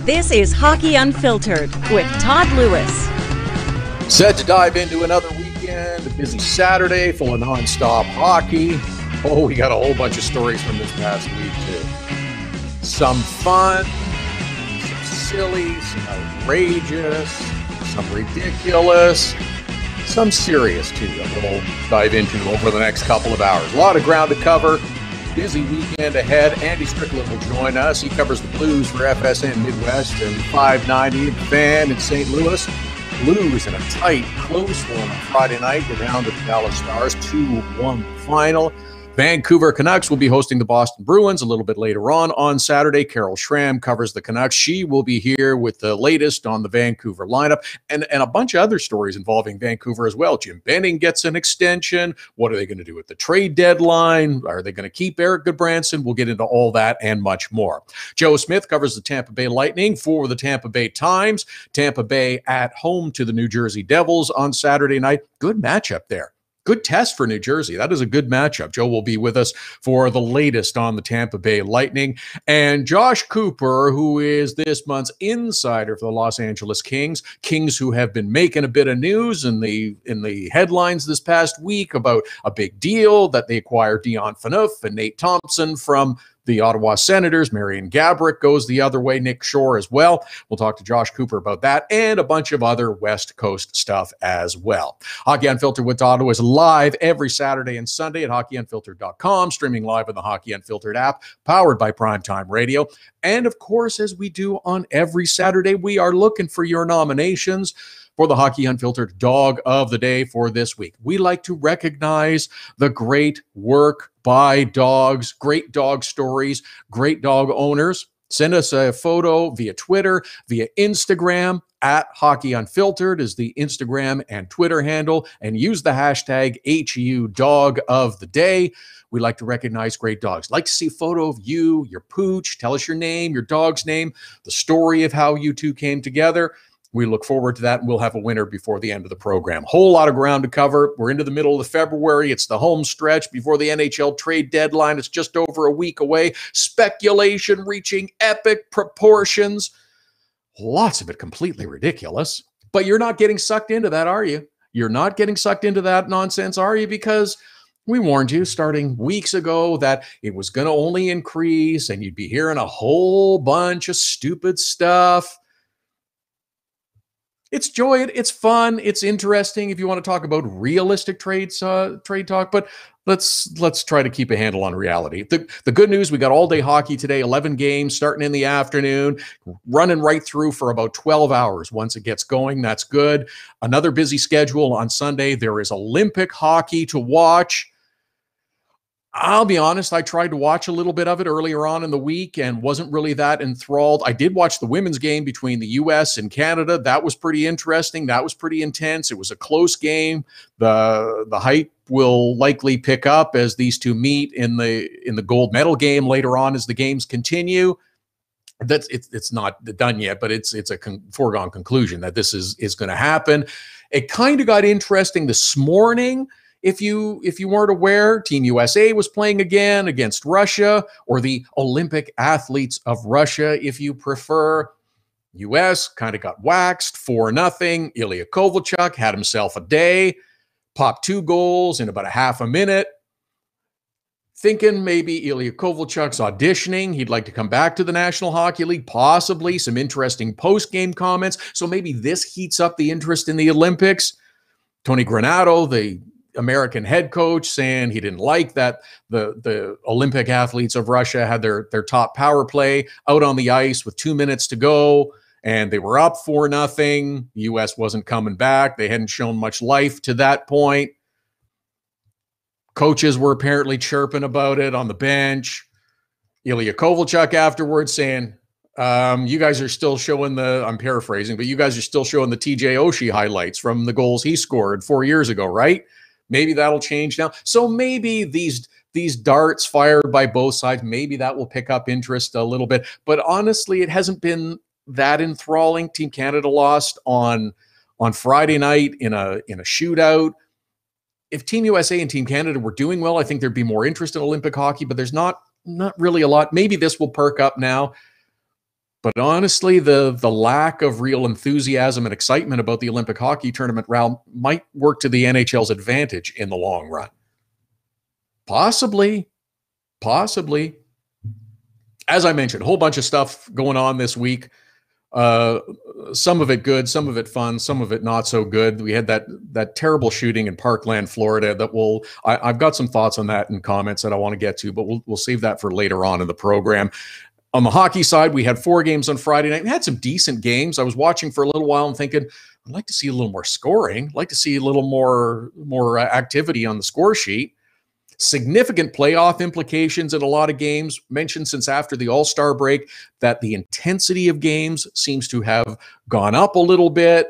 This is Hockey Unfiltered with Todd Lewis. Set to dive into another weekend, a busy Saturday full of nonstop hockey. Oh, we got a whole bunch of stories from this past week, too. Some fun, some silly, some outrageous, some ridiculous, some serious, too, that we'll dive into over the next couple of hours. A lot of ground to cover. Busy weekend ahead. Andy Strickland will join us. He covers the Blues for FSN Midwest and 590 Fan in St. Louis. Blues in a tight, close one on Friday night. They're down to the Dallas Stars, 2-1 final. Vancouver Canucks will be hosting the Boston Bruins a little bit later on Saturday. Carol Schram covers the Canucks. She will be here with the latest on the Vancouver lineup and a bunch of other stories involving Vancouver as well. Jim Benning gets an extension. What are they going to do with the trade deadline? Are they going to keep Eric Goodbranson? We'll get into all that and much more. Joe Smith covers the Tampa Bay Lightning for the Tampa Bay Times. Tampa Bay at home to the New Jersey Devils on Saturday night. Good matchup there. Good test for New Jersey. That is a good matchup. Joe will be with us for the latest on the Tampa Bay Lightning. And Josh Cooper, who is this month's insider for the Los Angeles Kings. Kings who have been making a bit of news in the headlines this past week about a big deal that they acquired Dion Phaneuf and Nate Thompson from the Ottawa Senators. Marian Gaborik goes the other way. Nick Shore as well. We'll talk to Josh Cooper about that and a bunch of other West Coast stuff as well. Hockey Unfiltered with Todd is live every Saturday and Sunday at hockeyunfiltered.com, streaming live on the Hockey Unfiltered app, powered by Primetime Radio. And of course, as we do on every Saturday, we are looking for your nominations for the Hockey Unfiltered Dog of the Day for this week. We like to recognize the great work by dogs, great dog stories, great dog owners. Send us a photo via Twitter, via Instagram, at Hockey Unfiltered is the Instagram and Twitter handle, and use the hashtag HU Dog of the Day. We like to recognize great dogs. Like to see a photo of you, your pooch. Tell us your name, your dog's name, the story of how you two came together. We look forward to that, and we'll have a winner before the end of the program. Whole lot of ground to cover. We're into the middle of February. It's the home stretch before the NHL trade deadline. It's just over a week away. Speculation reaching epic proportions. Lots of it completely ridiculous. But you're not getting sucked into that, are you? You're not getting sucked into that nonsense, are you? Because we warned you starting weeks ago that it was going to only increase, and you'd be hearing a whole bunch of stupid stuff. It's joy. It's fun. It's interesting if you want to talk about realistic trade talk, but let's try to keep a handle on reality. The good news, we got all day hockey today, 11 games starting in the afternoon, running right through for about 12 hours once it gets going. That's good. Another busy schedule on Sunday. There is Olympic hockey to watch. I'll be honest, I tried to watch a little bit of it earlier on in the week and wasn't really that enthralled. I did watch the women's game between the U.S. and Canada. That was pretty interesting. That was pretty intense. It was a close game. The hype will likely pick up as these two meet in the gold medal game later on as the games continue. It's not done yet, but it's a foregone conclusion that this is going to happen. It kind of got interesting this morning. If you weren't aware, Team USA was playing again against Russia, or the Olympic athletes of Russia, if you prefer. US kind of got waxed 4-0. Ilya Kovalchuk had himself a day, popped 2 goals in about a half a minute. Thinking maybe Ilya Kovalchuk's auditioning. He'd like to come back to the National Hockey League, possibly some interesting post-game comments. So maybe this heats up the interest in the Olympics. Tony Granato, the American head coach, saying he didn't like that the Olympic athletes of Russia had their top power play out on the ice with 2 minutes to go, and they were up 4-0. The U.S. wasn't coming back. They hadn't shown much life to that point. Coaches were apparently chirping about it on the bench. Ilya Kovalchuk afterwards saying, you guys are still showing I'm paraphrasing, but you guys are still showing the TJ Oshie highlights from the goals he scored 4 years ago, right? Maybe that'll change now. So maybe these darts fired by both sides, maybe that will pick up interest a little bit. But honestly, it hasn't been that enthralling. Team Canada lost on Friday night in a shootout. If Team USA and Team Canada were doing well, I think there'd be more interest in Olympic hockey, but there's not really a lot. Maybe this will perk up now. But honestly, the lack of real enthusiasm and excitement about the Olympic hockey tournament round might work to the NHL's advantage in the long run. Possibly. As I mentioned, a whole bunch of stuff going on this week. Some of it good, some of it fun, some of it not so good. We had that terrible shooting in Parkland, Florida. I've got some thoughts on that and comments that I want to get to, but we'll save that for later on in the program. On the hockey side, we had 4 games on Friday night. We had some decent games. I was watching for a little while and thinking, I'd like to see a little more scoring. I'd like to see a little more activity on the score sheet. Significant playoff implications in a lot of games. Mentioned since after the All-Star break that the intensity of games seems to have gone up a little bit.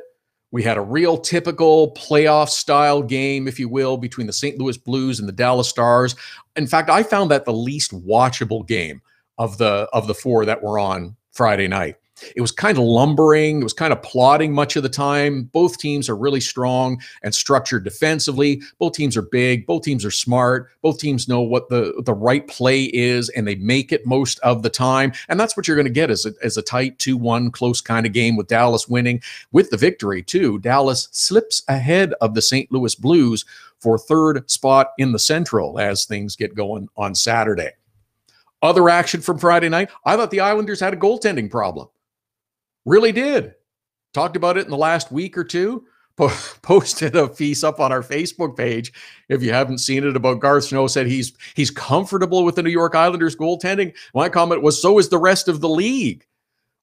We had a real typical playoff style game, if you will, between the St. Louis Blues and the Dallas Stars. In fact, I found that the least watchable game of the 4 that were on Friday night. It was kind of lumbering. It was kind of plodding much of the time. Both teams are really strong and structured defensively. Both teams are big. Both teams are smart. Both teams know what the right play is, and they make it most of the time. And that's what you're going to get as a tight 2-1 close kind of game, with Dallas winning. With the victory, too, Dallas slips ahead of the St. Louis Blues for 3rd spot in the Central as things get going on Saturday. Other action from Friday night, I thought the Islanders had a goaltending problem. Really did. Talked about it in the last week or two. Posted a piece up on our Facebook page. If you haven't seen it, about Garth Snow said he's comfortable with the New York Islanders goaltending. My comment was, so is the rest of the league.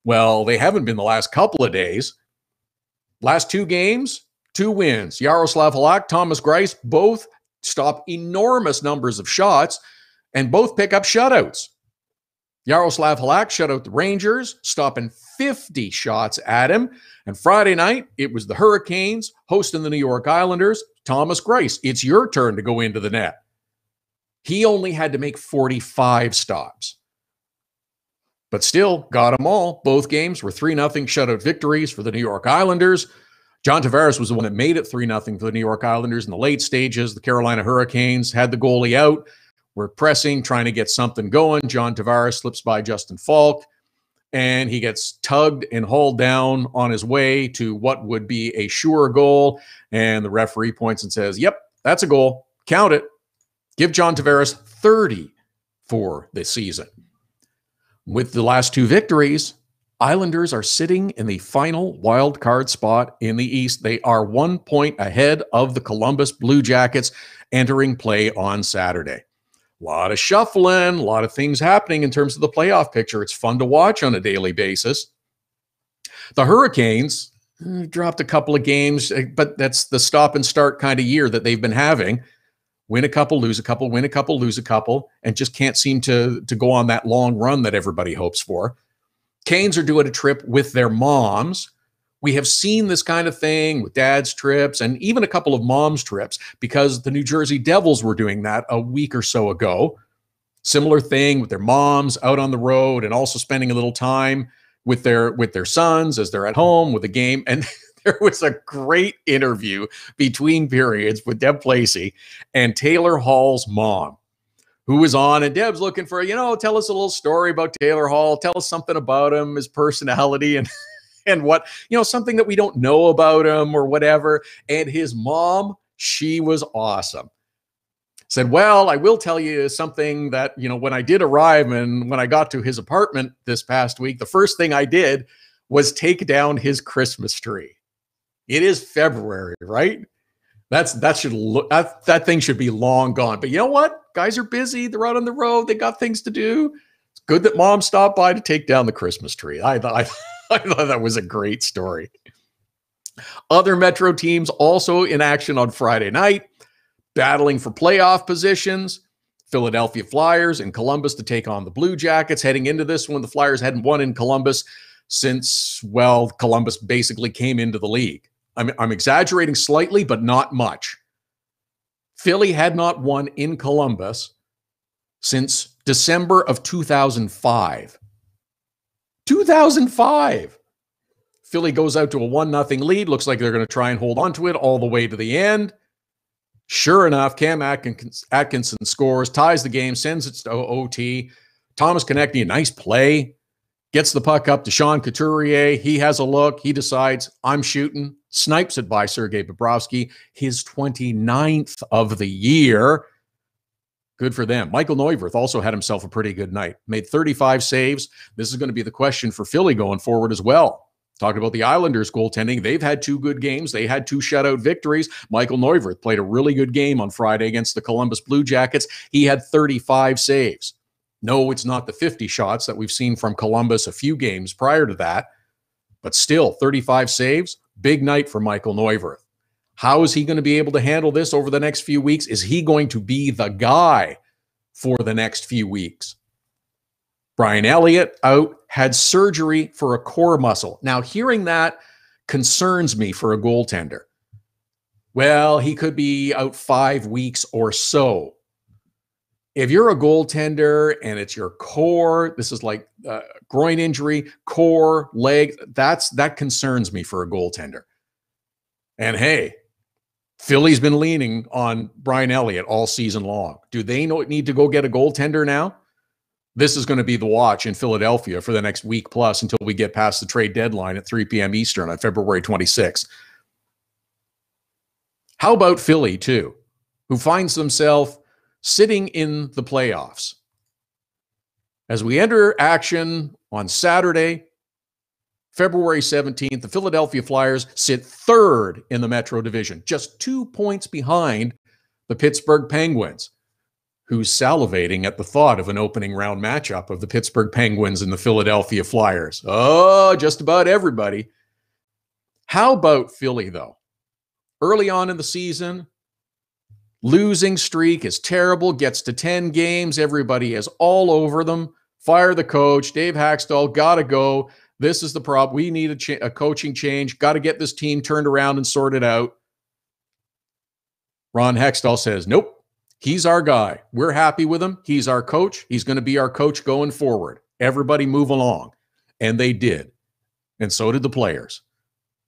Well, they haven't been the last couple of days. Last 2 games, 2 wins. Yaroslav Halak, Thomas Greiss, both stop enormous numbers of shots and both pick up shutouts. Yaroslav Halak shut out the Rangers, stopping 50 shots at him. And Friday night, it was the Hurricanes hosting the New York Islanders. Thomas Greiss, it's your turn to go into the net. He only had to make 45 stops. But still, got them all. Both games were 3-0 shutout victories for the New York Islanders. John Tavares was the one that made it 3-0 for the New York Islanders in the late stages. The Carolina Hurricanes had the goalie out. We're pressing, trying to get something going. John Tavares slips by Justin Falk, and he gets tugged and hauled down on his way to what would be a sure goal. And the referee points and says, yep, that's a goal. Count it. Give John Tavares 30 for this season. With the last 2 victories, Islanders are sitting in the final wild card spot in the East. They are 1 point ahead of the Columbus Blue Jackets entering play on Saturday. A lot of shuffling, a lot of things happening in terms of the playoff picture. It's fun to watch on a daily basis. The Hurricanes dropped a couple of games, but that's the stop and start kind of year that they've been having. Win a couple, lose a couple, win a couple, lose a couple, and just can't seem to go on that long run that everybody hopes for. Canes are doing a trip with their moms. We have seen this kind of thing with dad's trips and even a couple of mom's trips, because the New Jersey Devils were doing that a week or so ago. Similar thing with their moms out on the road and also spending a little time with their sons as they're at home with a game. And there was a great interview between periods with Deb Placey and Taylor Hall's mom, who was on, and Deb's looking for, tell us a little story about Taylor Hall. Tell us something about him, his personality, and what, something that we don't know about him or whatever. And his mom, she was awesome. Said, well, I will tell you something that, when I did arrive and when I got to his apartment this past week, the first thing I did was take down his Christmas tree. It is February, right? That thing should be long gone. But you know what? Guys are busy. They're out on the road. They got things to do. It's good that mom stopped by to take down the Christmas tree. I thought that was a great story. Other Metro teams also in action on Friday night, battling for playoff positions. Philadelphia Flyers and Columbus to take on the Blue Jackets. Heading into this one, the Flyers hadn't won in Columbus since, Columbus basically came into the league. I'm exaggerating slightly, but not much. Philly had not won in Columbus since December of 2005. 2005. Philly goes out to a 1-0 lead. Looks like they're going to try and hold on to it all the way to the end. Sure enough, Cam Atkinson scores, ties the game, sends it to OT. Thomas Konechny, a nice play. Gets the puck up to Sean Couturier. He has a look. He decides, I'm shooting. Snipes it by Sergei Bobrovsky, his 29th of the year. Good for them. Michael Neuwirth also had himself a pretty good night. Made 35 saves. This is going to be the question for Philly going forward as well. Talking about the Islanders goaltending, they've had 2 good games. They had 2 shutout victories. Michael Neuwirth played a really good game on Friday against the Columbus Blue Jackets. He had 35 saves. No, it's not the 50 shots that we've seen from Columbus a few games prior to that, but still 35 saves. Big night for Michael Neuwirth. How is he going to be able to handle this over the next few weeks? Is he going to be the guy for the next few weeks? Brian Elliott out, had surgery for a core muscle. Now, hearing that concerns me for a goaltender. Well, he could be out 5 weeks or so. If you're a goaltender and it's your core, this is like groin injury, core, leg, that concerns me for a goaltender. And hey, Philly's been leaning on Brian Elliott all season long. Do they need to go get a goaltender now? This is going to be the watch in Philadelphia for the next week plus until we get past the trade deadline at 3 p.m. Eastern on February 26th. How about Philly, too, who finds themselves sitting in the playoffs? As we enter action on Saturday, February 17th, the Philadelphia Flyers sit 3rd in the Metro Division, just 2 points behind the Pittsburgh Penguins, who's salivating at the thought of an opening round matchup of the Pittsburgh Penguins and the Philadelphia Flyers. Oh, just about everybody. How about Philly, though? Early on in the season, losing streak is terrible, gets to 10 games. Everybody is all over them. Fire the coach. Dave Haxtell, got to go. This is the problem. We need a coaching change. Got to get this team turned around and sorted out. Ron Hextall says, nope, he's our guy. We're happy with him. He's our coach. He's going to be our coach going forward. Everybody move along. And they did. And so did the players.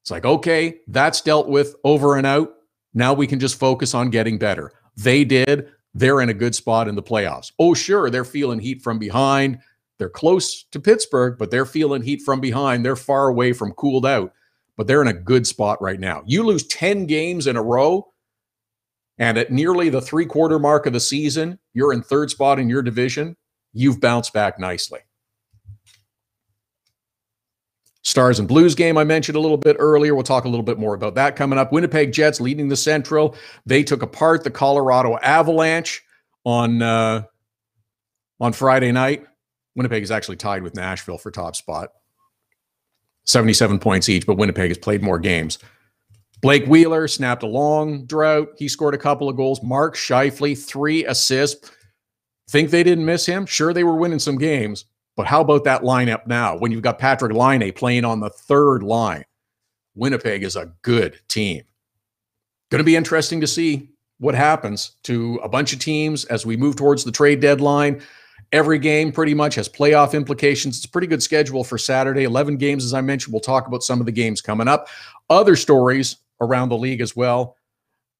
It's like, okay, that's dealt with, over and out. Now we can just focus on getting better. They did. They're in a good spot in the playoffs. Oh, sure, they're feeling heat from behind. They're close to Pittsburgh, but they're feeling heat from behind. They're far away from cooled out, but they're in a good spot right now. You lose 10 games in a row, and at nearly the 3/4 mark of the season, you're in 3rd spot in your division. You've bounced back nicely. Stars and Blues game I mentioned a little bit earlier. We'll talk a little bit more about that coming up. Winnipeg Jets leading the Central. They took apart the Colorado Avalanche on Friday night. Winnipeg is actually tied with Nashville for top spot. 77 points each, but Winnipeg has played more games. Blake Wheeler snapped a long drought. He scored a couple of goals. Mark Scheifele, 3 assists. Think they didn't miss him? Sure, they were winning some games. But how about that lineup now when you've got Patrick Laine playing on the 3rd line? Winnipeg is a good team. Going to be interesting to see what happens to a bunch of teams as we move towards the trade deadline. Every game pretty much has playoff implications. It's a pretty good schedule for Saturday. 11 games, as I mentioned. We'll talk about some of the games coming up. Other stories around the league as well.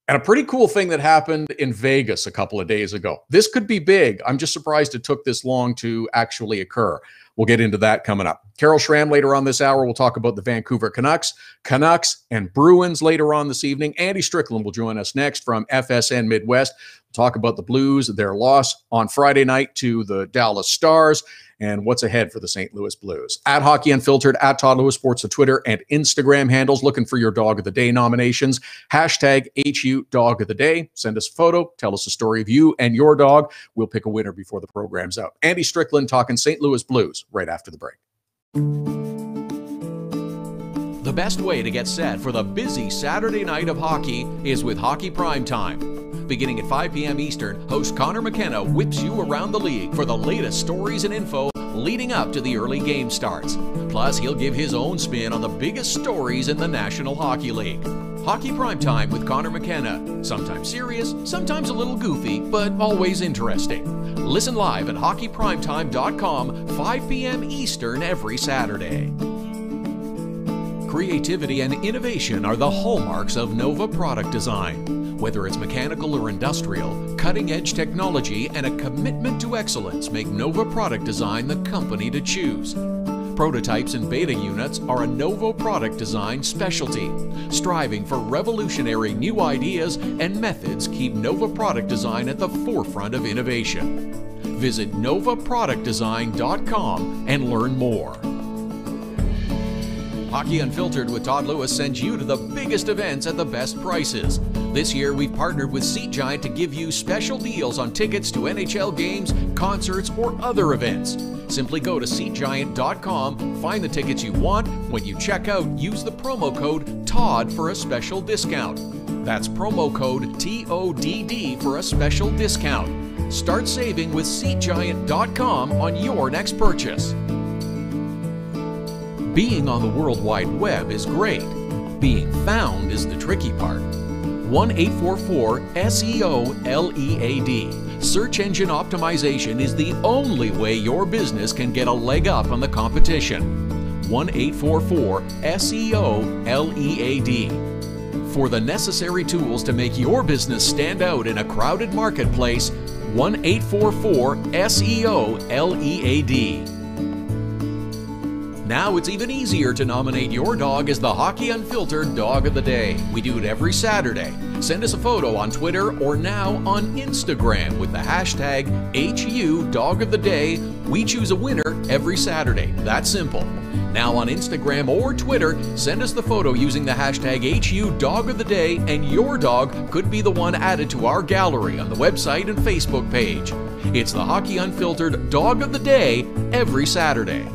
And a pretty cool thing that happened in Vegas a couple of days ago. This could be big. I'm just surprised it took this long to actually occur. We'll get into that coming up. Carol Schram later on this hour. We'll talk about the Vancouver Canucks and Bruins later on this evening. Andy Strickland will join us next from FSN Midwest. We'll talk about the Blues, their loss on Friday night to the Dallas Stars, and what's ahead for the St. Louis Blues. At Hockey Unfiltered, at Todd Lewis Sports, the Twitter and Instagram handles. Looking for your Dog of the Day nominations. Hashtag HU Dog of the Day. Send us a photo. Tell us a story of you and your dog. We'll pick a winner before the program's out. Andy Strickland talking St. Louis Blues right after the break. The best way to get set for the busy Saturday night of hockey is with Hockey Primetime. Beginning at 5 p.m. Eastern, host Connor McKenna whips you around the league for the latest stories and info leading up to the early game starts. Plus, he'll give his own spin on the biggest stories in the National Hockey League. Hockey Primetime with Connor McKenna. Sometimes serious, sometimes a little goofy, but always interesting. Listen live at hockeyprimetime.com, 5 p.m. Eastern every Saturday. Creativity and innovation are the hallmarks of Nova Product Design. Whether it's mechanical or industrial, cutting-edge technology and a commitment to excellence make Nova Product Design the company to choose. Prototypes and beta units are a Novo product design specialty. Striving for revolutionary new ideas and methods keep Nova product design at the forefront of innovation. Visit novaproductdesign.com and learn more. Hockey Unfiltered with Todd Lewis sends you to the biggest events at the best prices. This year, we've partnered with Seat Giant to give you special deals on tickets to NHL games, concerts, or other events. Simply go to SeatGiant.com, find the tickets you want. When you check out, use the promo code TODD for a special discount. That's promo code TODD for a special discount. Start saving with SeatGiant.com on your next purchase. Being on the World Wide Web is great. Being found is the tricky part. 1-844-SEO-LEAD. Search engine optimization is the only way your business can get a leg up on the competition. 1-844-SEO-LEAD. For the necessary tools to make your business stand out in a crowded marketplace, 1-844-SEO-LEAD. Now it's even easier to nominate your dog as the Hockey Unfiltered Dog of the Day. We do it every Saturday. Send us a photo on Twitter or now on Instagram with the hashtag HU Dog of the Day. We choose a winner every Saturday. That's simple. Now on Instagram or Twitter, send us the photo using the hashtag HU Dog of the Day, and your dog could be the one added to our gallery on the website and Facebook page. It's the Hockey Unfiltered Dog of the Day every Saturday.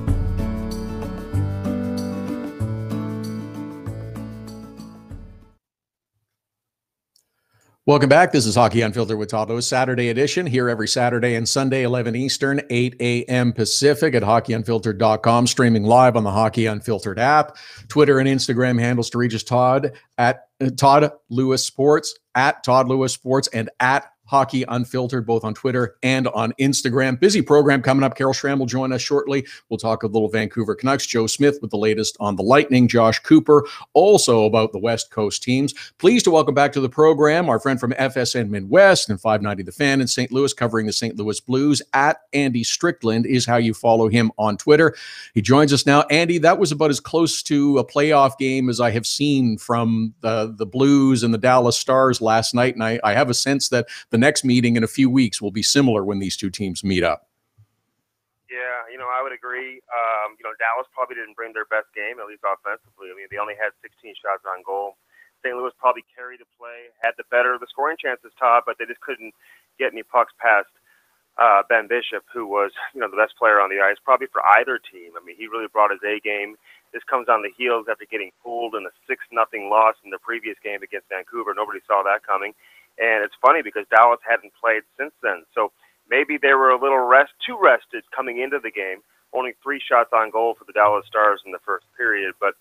Welcome back. This is Hockey Unfiltered with Todd Lewis, Saturday edition, here every Saturday and Sunday, 11 Eastern, 8 a.m. Pacific at hockeyunfiltered.com, streaming live on the Hockey Unfiltered app. Twitter and Instagram handles to reach us, Todd, at Todd Lewis Sports, at Todd Lewis Sports, and at Hockey Unfiltered, both on Twitter and on Instagram. Busy program coming up. Carol Schram will join us shortly. We'll talk a little Vancouver Canucks. Joe Smith with the latest on the Lightning. Josh Cooper also about the West Coast teams. Pleased to welcome back to the program our friend from FSN Midwest and 590 The Fan in St. Louis, covering the St. Louis Blues. At Andy Strickland is how you follow him on Twitter. He joins us now. Andy, that was about as close to a playoff game as I have seen from the Blues and the Dallas Stars last night, and I have a sense that the next meeting in a few weeks will be similar when these two teams meet up. Yeah, I would agree. Dallas probably didn't bring their best game, at least offensively. I mean, they only had 16 shots on goal. St. Louis probably carried the play, had the better of the scoring chances, Todd, but they just couldn't get any pucks past Ben Bishop, who was, the best player on the ice, probably for either team. I mean, he really brought his A game. This comes on the heels after getting fooled in a 6-0 loss in the previous game against Vancouver. Nobody saw that coming. And it's funny because Dallas hadn't played since then. So maybe they were a little too rested coming into the game. Only 3 shots on goal for the Dallas Stars in the first period. But,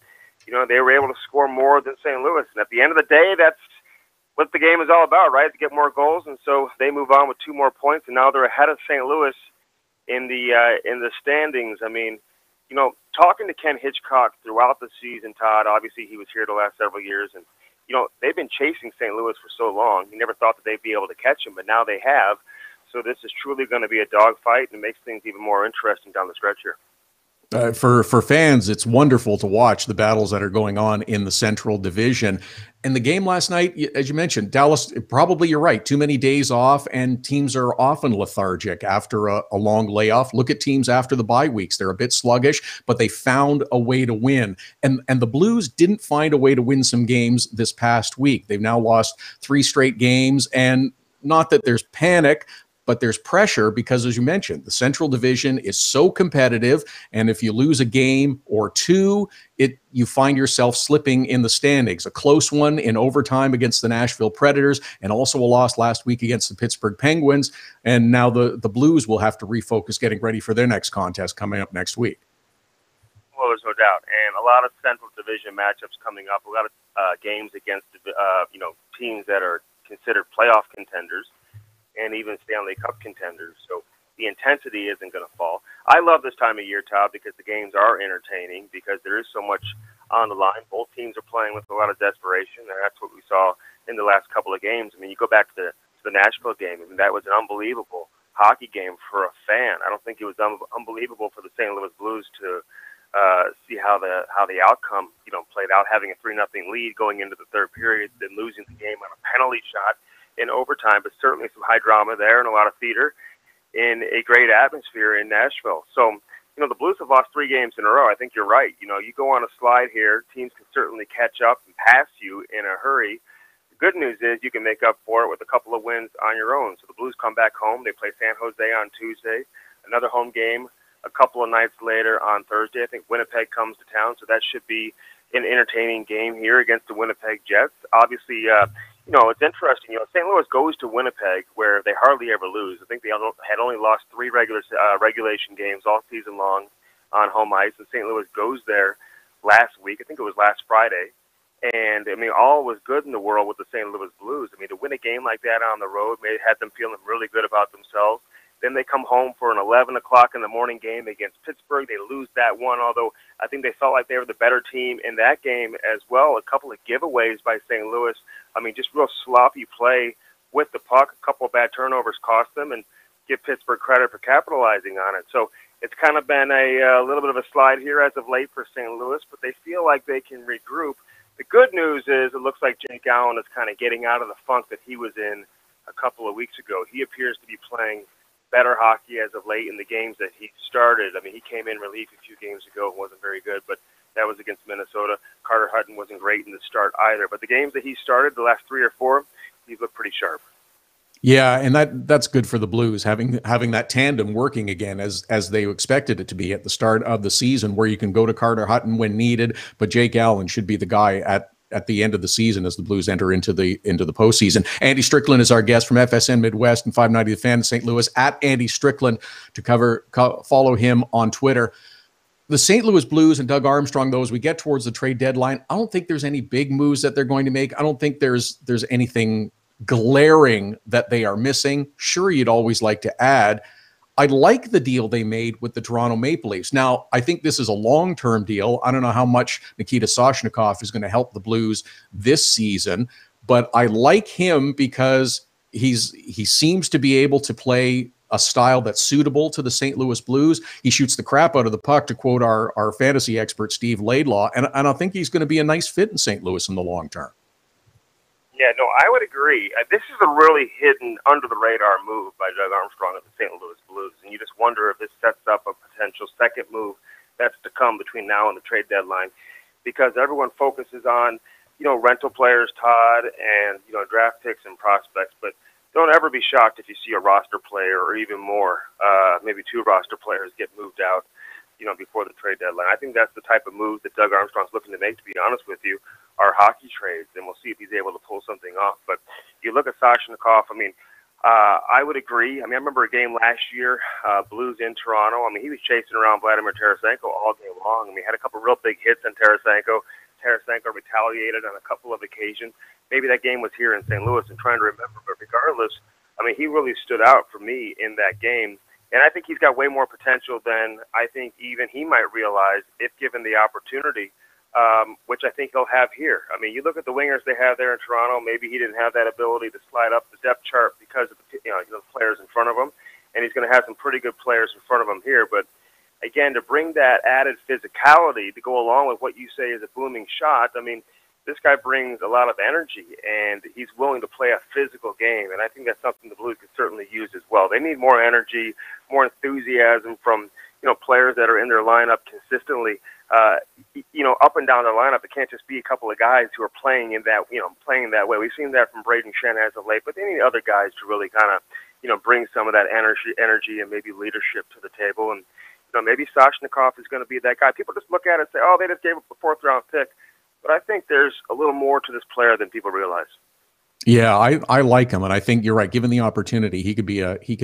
they were able to score more than St. Louis. And at the end of the day, that's what the game is all about, right? To get more goals. And so they move on with 2 more points. And now they're ahead of St. Louis in the standings. I mean, talking to Ken Hitchcock throughout the season, Todd, obviously he was here the last several years. And they've been chasing St. Louis for so long. You never thought that they'd be able to catch them, but now they have. So this is truly going to be a dogfight, and it makes things even more interesting down the stretch here. For fans, it's wonderful to watch the battles that are going on in the Central Division. And the game last night, as you mentioned, Dallas, probably you're right, too many days off, and teams are often lethargic after a long layoff. Look at teams after the bye weeks. They're a bit sluggish, but they found a way to win. And the Blues didn't find a way to win some games this past week. They've now lost 3 straight games, and not that there's panic, but there's pressure because, as you mentioned, the Central Division is so competitive, and if you lose a game or 2, you find yourself slipping in the standings. A close one in overtime against the Nashville Predators, and also a loss last week against the Pittsburgh Penguins, and now the Blues will have to refocus getting ready for their next contest coming up next week. Well, there's no doubt, and a lot of Central Division matchups coming up, a lot of games against teams that are considered playoff contenders and even Stanley Cup contenders. So the intensity isn't going to fall. I love this time of year, Todd, because the games are entertaining, because there is so much on the line. Both teams are playing with a lot of desperation, and that's what we saw in the last couple of games. I mean, you go back to the Nashville game. I mean, that was an unbelievable hockey game for a fan. I don't think it was unbelievable for the St. Louis Blues to see how the outcome played out, having a 3-0 lead going into the third period, then losing the game on a penalty shot in overtime, but certainly some high drama there and a lot of theater in a great atmosphere in Nashville. So, the Blues have lost 3 games in a row. I think you're right. You go on a slide here, teams can certainly catch up and pass you in a hurry. The good news is you can make up for it with a couple of wins on your own. So the Blues come back home. They play San Jose on Tuesday, another home game a couple of nights later on Thursday. I think Winnipeg comes to town, so that should be an entertaining game here against the Winnipeg Jets. Obviously, it's interesting. St. Louis goes to Winnipeg where they hardly ever lose. I think they had only lost 3 regulation games all season long on home ice, and St. Louis goes there last week. I think it was last Friday. And, all was good in the world with the St. Louis Blues. To win a game like that on the road had them feeling really good about themselves. Then they come home for an 11 o'clock in the morning game against Pittsburgh. They lose that one, although I think they felt like they were the better team in that game as well. A couple of giveaways by St. Louis. Just real sloppy play with the puck. A couple of bad turnovers cost them, and give Pittsburgh credit for capitalizing on it. So it's kind of been a little bit of a slide here as of late for St. Louis, but they feel like they can regroup. The good news is it looks like Jake Allen is kind of getting out of the funk that he was in a couple of weeks ago. He appears to be playing better hockey as of late in the games that he started. He came in relief a few games ago, wasn't very good, but that was against Minnesota. Carter Hutton wasn't great in the start either, but the games that he started, the last 3 or 4, he looked pretty sharp. Yeah, and that's good for the Blues, having that tandem working again as they expected it to be at the start of the season, where you can go to Carter Hutton when needed, but Jake Allen should be the guy at the end of the season as the Blues enter into the postseason. Andy Strickland is our guest from FSN Midwest and 590 The Fan in St. Louis, at Andy Strickland to follow him on Twitter. The St. Louis Blues and Doug Armstrong, though, as we get towards the trade deadline, I don't think there's any big moves that they're going to make. I don't think there's anything glaring that they are missing. Sure, you'd always like to add. I like the deal they made with the Toronto Maple Leafs. Now, I think this is a long-term deal. I don't know how much Nikita Soshnikov is going to help the Blues this season, but I like him because he seems to be able to play a style that's suitable to the St. Louis Blues. He shoots the crap out of the puck, to quote our fantasy expert, Steve Laidlaw, and I think he's going to be a nice fit in St. Louis in the long term. Yeah, no, I would agree. This is a really hidden, under-the-radar move by Doug Armstrong of the St. Louis Blues, and you just wonder if this sets up a potential second move that's to come between now and the trade deadline, because everyone focuses on, rental players, Todd, and, draft picks and prospects, but don't ever be shocked if you see a roster player or even more, maybe 2 roster players get moved out, before the trade deadline. I think that's the type of move that Doug Armstrong's looking to make, to be honest with you, are hockey trades, and we'll see if he's able to pull something off. But you look at Soshnikov, I would agree. I remember a game last year, Blues in Toronto. He was chasing around Vladimir Tarasenko all day long. He had a couple real big hits on Tarasenko. Tarasenko retaliated on a couple of occasions. Maybe that game was here in St. Louis, I'm trying to remember. But regardless, he really stood out for me in that game. And I think he's got way more potential than I think even he might realize if given the opportunity, which I think he'll have here. You look at the wingers they have there in Toronto, maybe he didn't have that ability to slide up the depth chart because of the players in front of him, and he's going to have some pretty good players in front of him here. But again, to bring that added physicality to go along with what you say is a booming shot, this guy brings a lot of energy, and he's willing to play a physical game, and I think that's something the Blues could certainly use as well. They need more energy, more enthusiasm from players that are in their lineup consistently. Up and down their lineup, it can't just be a couple of guys who are playing in that way. We've seen that from Braden Shen as of late, but they need other guys to really kind of, bring some of that energy and maybe leadership to the table. And maybe Soshnikov is going to be that guy. People just look at it and say, "Oh, they just gave up a 4th-round pick," but I think there's a little more to this player than people realize. Yeah, I like him, and I think you're right. Given the opportunity, he can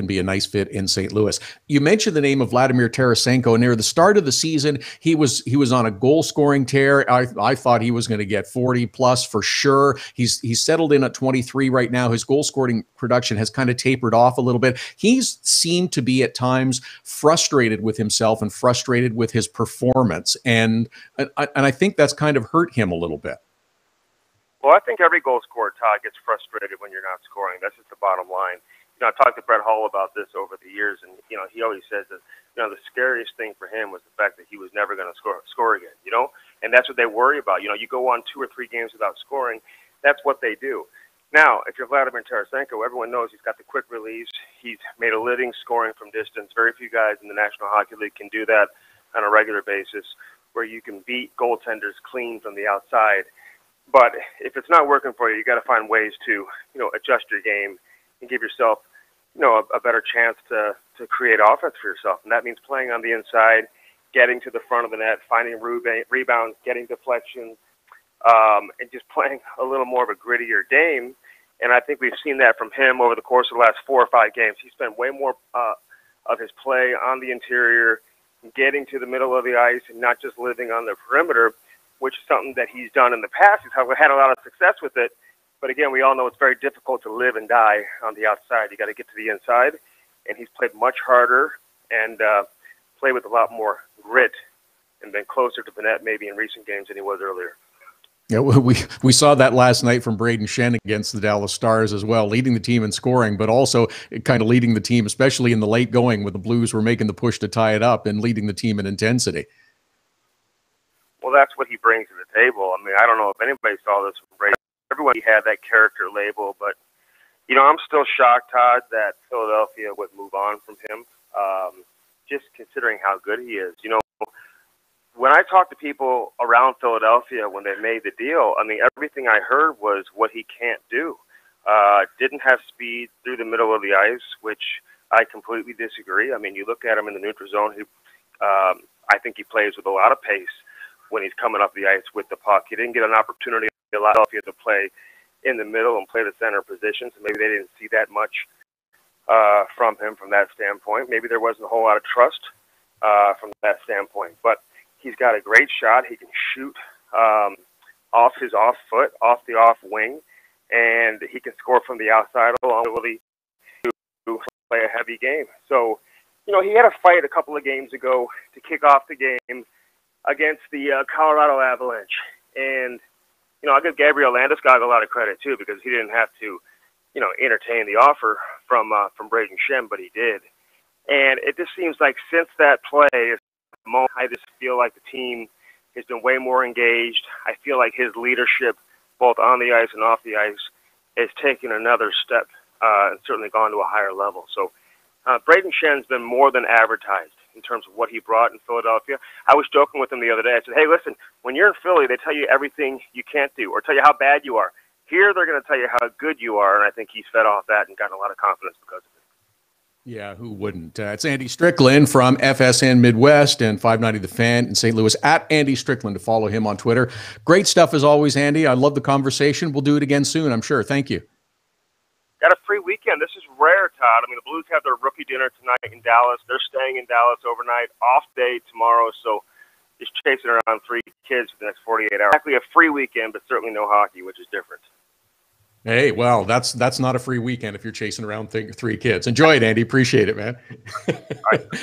be a nice fit in St. Louis. You mentioned the name of Vladimir Tarasenko, and near the start of the season, he was on a goal-scoring tear. I thought he was going to get 40 plus for sure. He's settled in at 23 right now. His goal-scoring production has kind of tapered off a little bit. He's seemed to be at times frustrated with himself and frustrated with his performance, and I think that's kind of hurt him a little bit. Well, I think every goal scorer, Todd, gets frustrated when you're not scoring. That's just the bottom line. I've talked to Brett Hull about this over the years, and he always says that the scariest thing for him was the fact that he was never going to score again. And that's what they worry about. You go on 2 or 3 games without scoring. That's what they do. Now, if you're Vladimir Tarasenko, everyone knows he's got the quick release. He's made a living scoring from distance. Very few guys in the National Hockey League can do that on a regular basis, where you can beat goaltenders clean from the outside. But if it's not working for you, you got to find ways to, adjust your game and give yourself, a better chance to create offense for yourself. And that means playing on the inside, getting to the front of the net, finding rebounds, getting deflections, and just playing a little more of a grittier game. And I think we've seen that from him over the course of the last 4 or 5 games. He spent way more of his play on the interior, getting to the middle of the ice and not just living on the perimeter, which is something that he's done in the past. He's had a lot of success with it. But again, we all know it's very difficult to live and die on the outside. You got to get to the inside. And he's played much harder and played with a lot more grit and been closer to the net maybe in recent games than he was earlier. Yeah, we saw that last night from Brayden Schenn against the Dallas Stars as well, leading the team in scoring, but also kind of leading the team, especially in the late going, where the Blues were making the push to tie it up and leading the team in intensity. Well, that's what he brings to the table. I mean, I don't know if anybody saw this from Brayden. Everyone had that character label, but I'm still shocked, Todd, that Philadelphia would move on from him, just considering how good he is. When I talked to people around Philadelphia when they made the deal, I mean, everything I heard was what he can't do. Didn't have speed through the middle of the ice, which I completely disagree. I mean, you look at him in the neutral zone, I think he plays with a lot of pace when he's coming up the ice with the puck. He didn't get an opportunity in Philadelphia to play in the middle and play the center position, so maybe they didn't see that much from him from that standpoint. Maybe there wasn't a whole lot of trust from that standpoint, but he's got a great shot. He can shoot off his off foot, off the off wing, and he can score from the outside along with the to play a heavy game. So, he had a fight a couple of games ago to kick off the game against the Colorado Avalanche. And, I'll give Gabriel Landeskog a lot of credit, too, because he didn't have to, entertain the offer from Brayden Schenn, but he did. And it just seems like since that play, I just feel like the team has been way more engaged. I feel like his leadership, both on the ice and off the ice, has taken another step and certainly gone to a higher level. So Brayden Schenn's been more than advertised in terms of what he brought in Philadelphia. I was joking with him the other day. I said, hey, listen, when you're in Philly, they tell you everything you can't do or tell you how bad you are. Here, they're going to tell you how good you are, and I think he's fed off that and gotten a lot of confidence because of it. Yeah, who wouldn't? It's Andy Strickland from FSN Midwest and 590 The Fan in St. Louis, at Andy Strickland, to follow him on Twitter. Great stuff as always, Andy. I love the conversation. We'll do it again soon, I'm sure. Thank you. Got a free weekend. This is rare, Todd. I mean, the Blues have their rookie dinner tonight in Dallas. They're staying in Dallas overnight, off day tomorrow, so just chasing around 3 kids for the next 48 hours. Exactly a free weekend, but certainly no hockey, which is different. Hey, well, that's not a free weekend if you're chasing around 3 kids. Enjoy it, Andy. Appreciate it, man.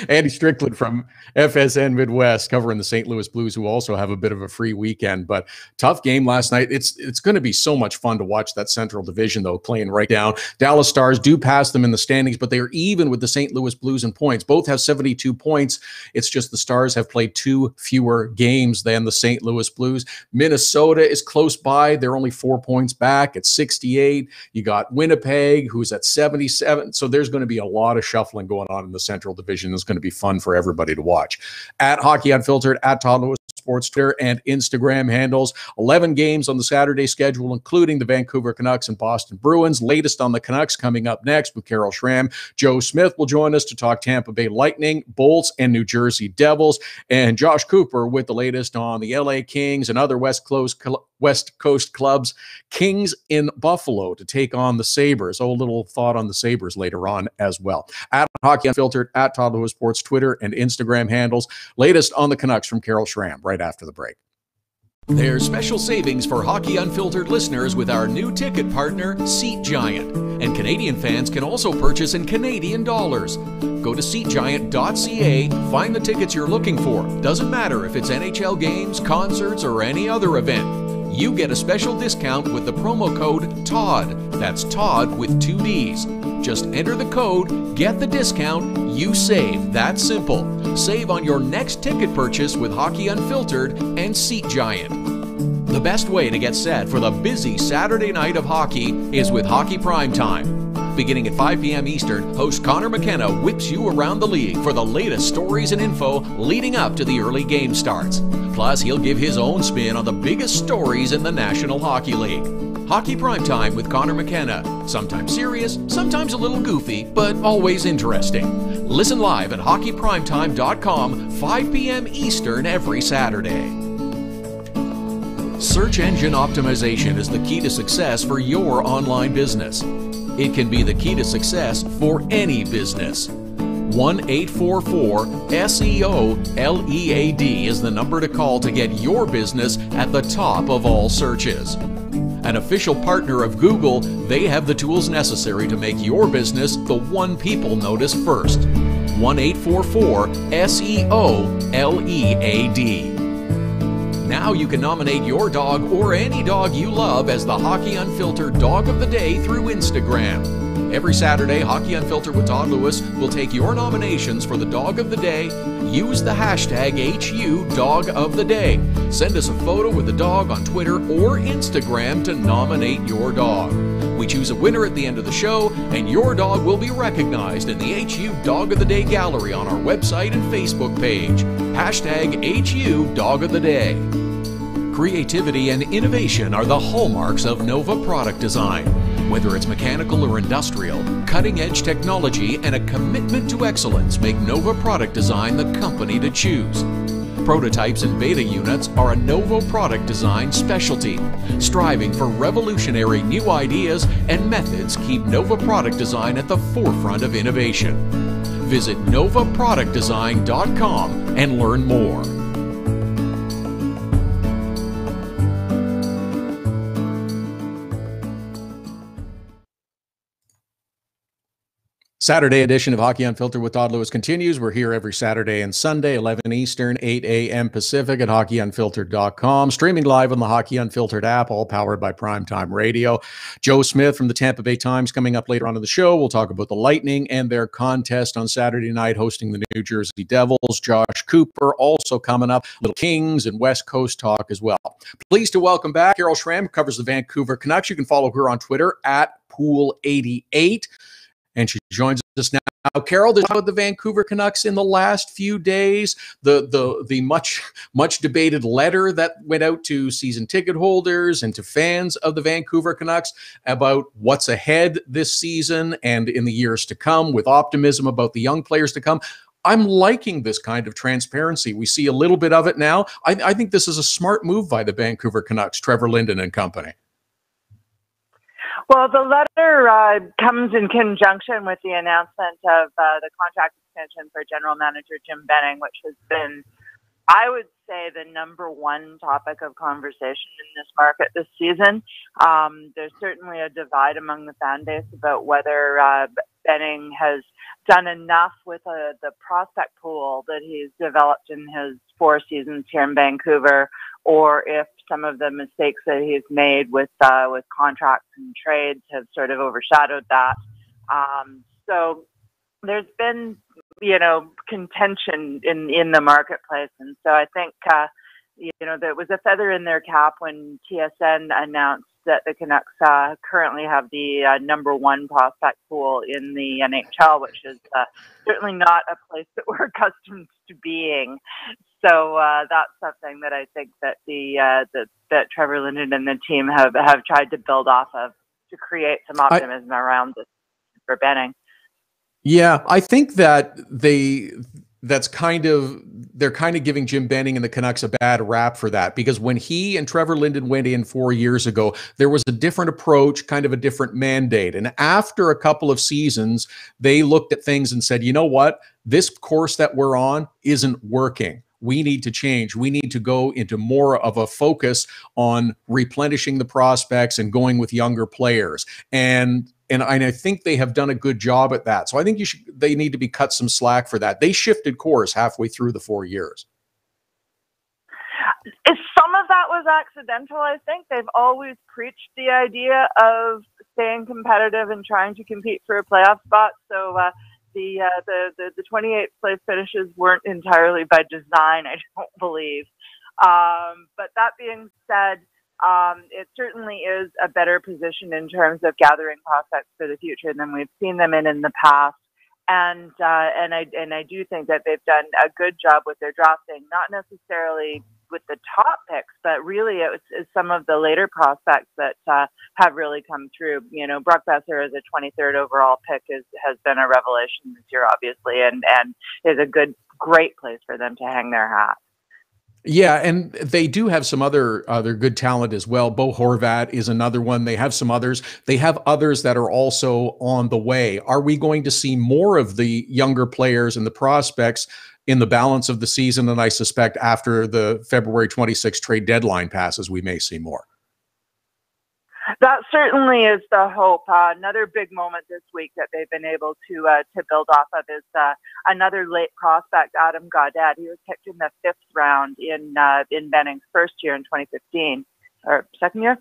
Andy Strickland from FSN Midwest, covering the St. Louis Blues, who also have a bit of a free weekend. But tough game last night. It's going to be so much fun to watch that Central Division, though, playing right down. Dallas Stars do pass them in the standings, but they are even with the St. Louis Blues in points. Both have 72 points. It's just the Stars have played 2 fewer games than the St. Louis Blues. Minnesota is close by. They're only 4 points back at 68. You got Winnipeg, who's at 77. So there's going to be a lot of shuffling going on in the Central Division. It's going to be fun for everybody to watch. At Hockey Unfiltered, at Todd Lewis Sports, Twitter and Instagram handles. 11 games on the Saturday schedule, including the Vancouver Canucks and Boston Bruins. Latest on the Canucks coming up next with Carol Schram. Joe Smith will join us to talk Tampa Bay Lightning, Bolts, and New Jersey Devils. And Josh Cooper with the latest on the LA Kings and other West Coast clubs. Kings in Buffalo to take on the Sabres. A little thought on the Sabres later on as well. At Hockey Unfiltered, at Todd Lewis Sports, Twitter and Instagram handles. Latest on the Canucks from Carol Schram right after the break. There's special savings for Hockey Unfiltered listeners with our new ticket partner, Seat Giant. And Canadian fans can also purchase in Canadian dollars. Go to SeatGiant.ca, find the tickets you're looking for. Doesn't matter if it's NHL games, concerts, or any other event. you get a special discount with the promo code TODD. That's Todd with 2 Ds. Just enter the code, get the discount, you save. That's simple. Save on your next ticket purchase with Hockey Unfiltered and Seat Giant. The best way to get set for the busy Saturday night of hockey is with Hockey Primetime. Beginning at 5 p.m. Eastern, host Connor McKenna whips you around the league for the latest stories and info leading up to the early game starts. Plus, he'll give his own spin on the biggest stories in the National Hockey League. Hockey Primetime with Connor McKenna. Sometimes serious, sometimes a little goofy, but always interesting. Listen live at hockeyprimetime.com, 5 p.m. Eastern every Saturday. Search engine optimization is the key to success for your online business. It can be the key to success for any business. 1-844-SEO-LEAD is the number to call to get your business at the top of all searches. An official partner of Google, they have the tools necessary to make your business the one people notice first. 1-844-SEO-LEAD. Now you can nominate your dog or any dog you love as the Hockey Unfiltered Dog of the Day through Instagram. Every Saturday, Hockey Unfiltered with Todd Lewis will take your nominations for the Dog of the Day. Use the hashtag #HUDogoftheDay. Send us a photo with the dog on Twitter or Instagram to nominate your dog. We choose a winner at the end of the show, and your dog will be recognized in the HU Dog of the Day gallery on our website and Facebook page. Hashtag #HUDogoftheDay. Creativity and innovation are the hallmarks of Nova Product Design. Whether it's mechanical or industrial, cutting-edge technology and a commitment to excellence make Nova Product Design the company to choose. Prototypes and beta units are a Nova Product Design specialty. Striving for revolutionary new ideas and methods keep Nova Product Design at the forefront of innovation. Visit novaproductdesign.com and learn more. Saturday edition of Hockey Unfiltered with Todd Lewis continues. We're here every Saturday and Sunday, 11 Eastern, 8 a.m. Pacific at hockeyunfiltered.com. Streaming live on the Hockey Unfiltered app, all powered by Primetime Radio. Joe Smith from the Tampa Bay Times coming up later on in the show. We'll talk about the Lightning and their contest on Saturday night hosting the New Jersey Devils. Josh Cooper also coming up. Little Kings and West Coast talk as well. Pleased to welcome back Carol Schram, who covers the Vancouver Canucks. You can follow her on Twitter at Pool88. And she joins us now. Carol, there's about the Vancouver Canucks in the last few days. The much debated letter that went out to season ticket holders and to fans of the Vancouver Canucks about what's ahead this season and in the years to come, with optimism about the young players to come. I'm liking this kind of transparency. We see a little bit of it now. I think this is a smart move by the Vancouver Canucks, Trevor Linden and company. Well, the letter comes in conjunction with the announcement of the contract extension for General Manager Jim Benning, which has been, I would say, the number one topic of conversation in this market this season. There's certainly a divide among the fan base about whether Benning has done enough with the prospect pool that he's developed in his 4 seasons here in Vancouver, or if some of the mistakes that he's made with contracts and trades have sort of overshadowed that. So there's been, contention in the marketplace. And so I think, there was a feather in their cap when TSN announced that the Canucks currently have the number 1 prospect pool in the NHL, which is certainly not a place that we're accustomed to being. So that's something that I think that that Trevor Linden and the team have tried to build off of to create some optimism around this for Benning. Yeah, I think that they're kind of giving Jim Benning and the Canucks a bad rap for that, because when he and Trevor Linden went in 4 years ago, there was a different approach, kind of a different mandate. And after a couple of seasons, they looked at things and said, you know what, this course that we're on isn't working. We need to change. We need to go into more of a focus on replenishing the prospects and going with younger players. And I think they have done a good job at that. So I think they need to be cut some slack for that. They shifted course halfway through the 4 years. Some of that was accidental, I think. They've always preached the idea of staying competitive and trying to compete for a playoff spot. So the 28th place finishes weren't entirely by design, I don't believe. But that being said, it certainly is a better position in terms of gathering prospects for the future than we've seen them in the past. And I do think that they've done a good job with their drafting, not necessarily with the top picks, but really it's some of the later prospects that have really come through. You know, Brock Besser as a 23rd overall pick has been a revelation this year, obviously, and is a great place for them to hang their hat. Yeah, and they do have some other good talent as well. Bo Horvat is another one. They have some others. They have others that are also on the way. Are we going to see more of the younger players and the prospects in the balance of the season? And I suspect after the February 26th trade deadline passes, we may see more. That certainly is the hope. Another big moment this week that they've been able to build off of is another late prospect, Adam Gaudette. He was picked in the 5th round in Benning's first year in 2015, or second year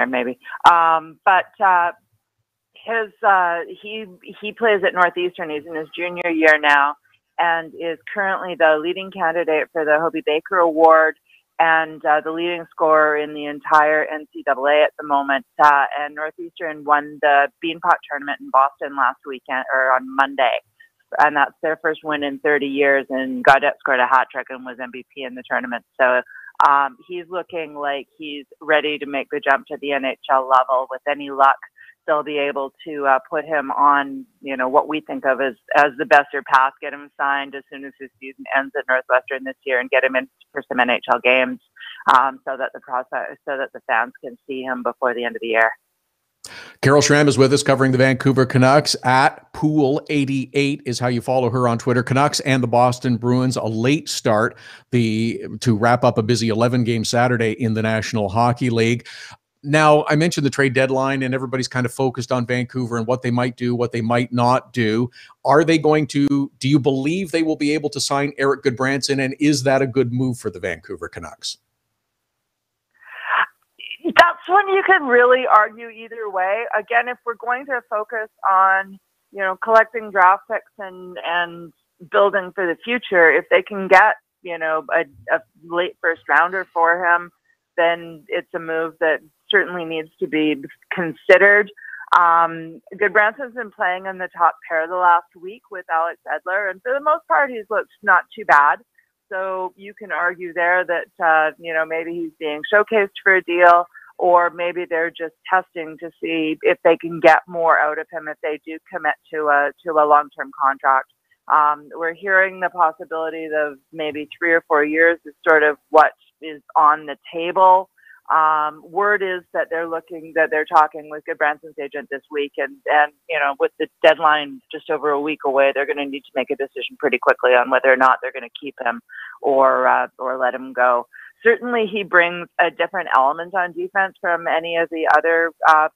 maybe. But he plays at Northeastern. He's in his junior year now, and is currently the leading candidate for the Hobey Baker Award and the leading scorer in the entire NCAA at the moment. And Northeastern won the Beanpot tournament in Boston last weekend, or on Monday. And that's their first win in 30 years. And Gaudette scored a hat trick and was MVP in the tournament. So he's looking like he's ready to make the jump to the NHL level. With any luck, they'll be able to put him on, you know, what we think of as the Besser path, get him signed as soon as his season ends at Northwestern this year, and get him in for some NHL games, so that the fans can see him before the end of the year. Carol Schram is with us covering the Vancouver Canucks. At Pool88 is how you follow her on Twitter. Canucks and the Boston Bruins, a late start to wrap up a busy 11-game Saturday in the National Hockey League. Now, I mentioned the trade deadline, and everybody's kind of focused on Vancouver and what they might do, what they might not do. Are they going to, do you believe they will be able to sign Eric Goodbranson, and is that a good move for the Vancouver Canucks? That's when you could really argue either way. Again, if we're going to focus on, you know, collecting draft picks and building for the future, if they can get, you know, a late first rounder for him, then it's a move that certainly needs to be considered. Goodbranson's been playing in the top pair the last week with Alex Edler, and for the most part, he's looked not too bad. So you can argue there that, you know, maybe he's being showcased for a deal, or maybe they're just testing to see if they can get more out of him if they do commit to a long-term contract. We're hearing the possibility of maybe 3 or 4 years is sort of what is on the table. Word is that they're talking with Goodbranson's agent this week, and you know, with the deadline just over a week away, they're going to need to make a decision pretty quickly on whether or not they're going to keep him or let him go. Certainly, he brings a different element on defense from any of the other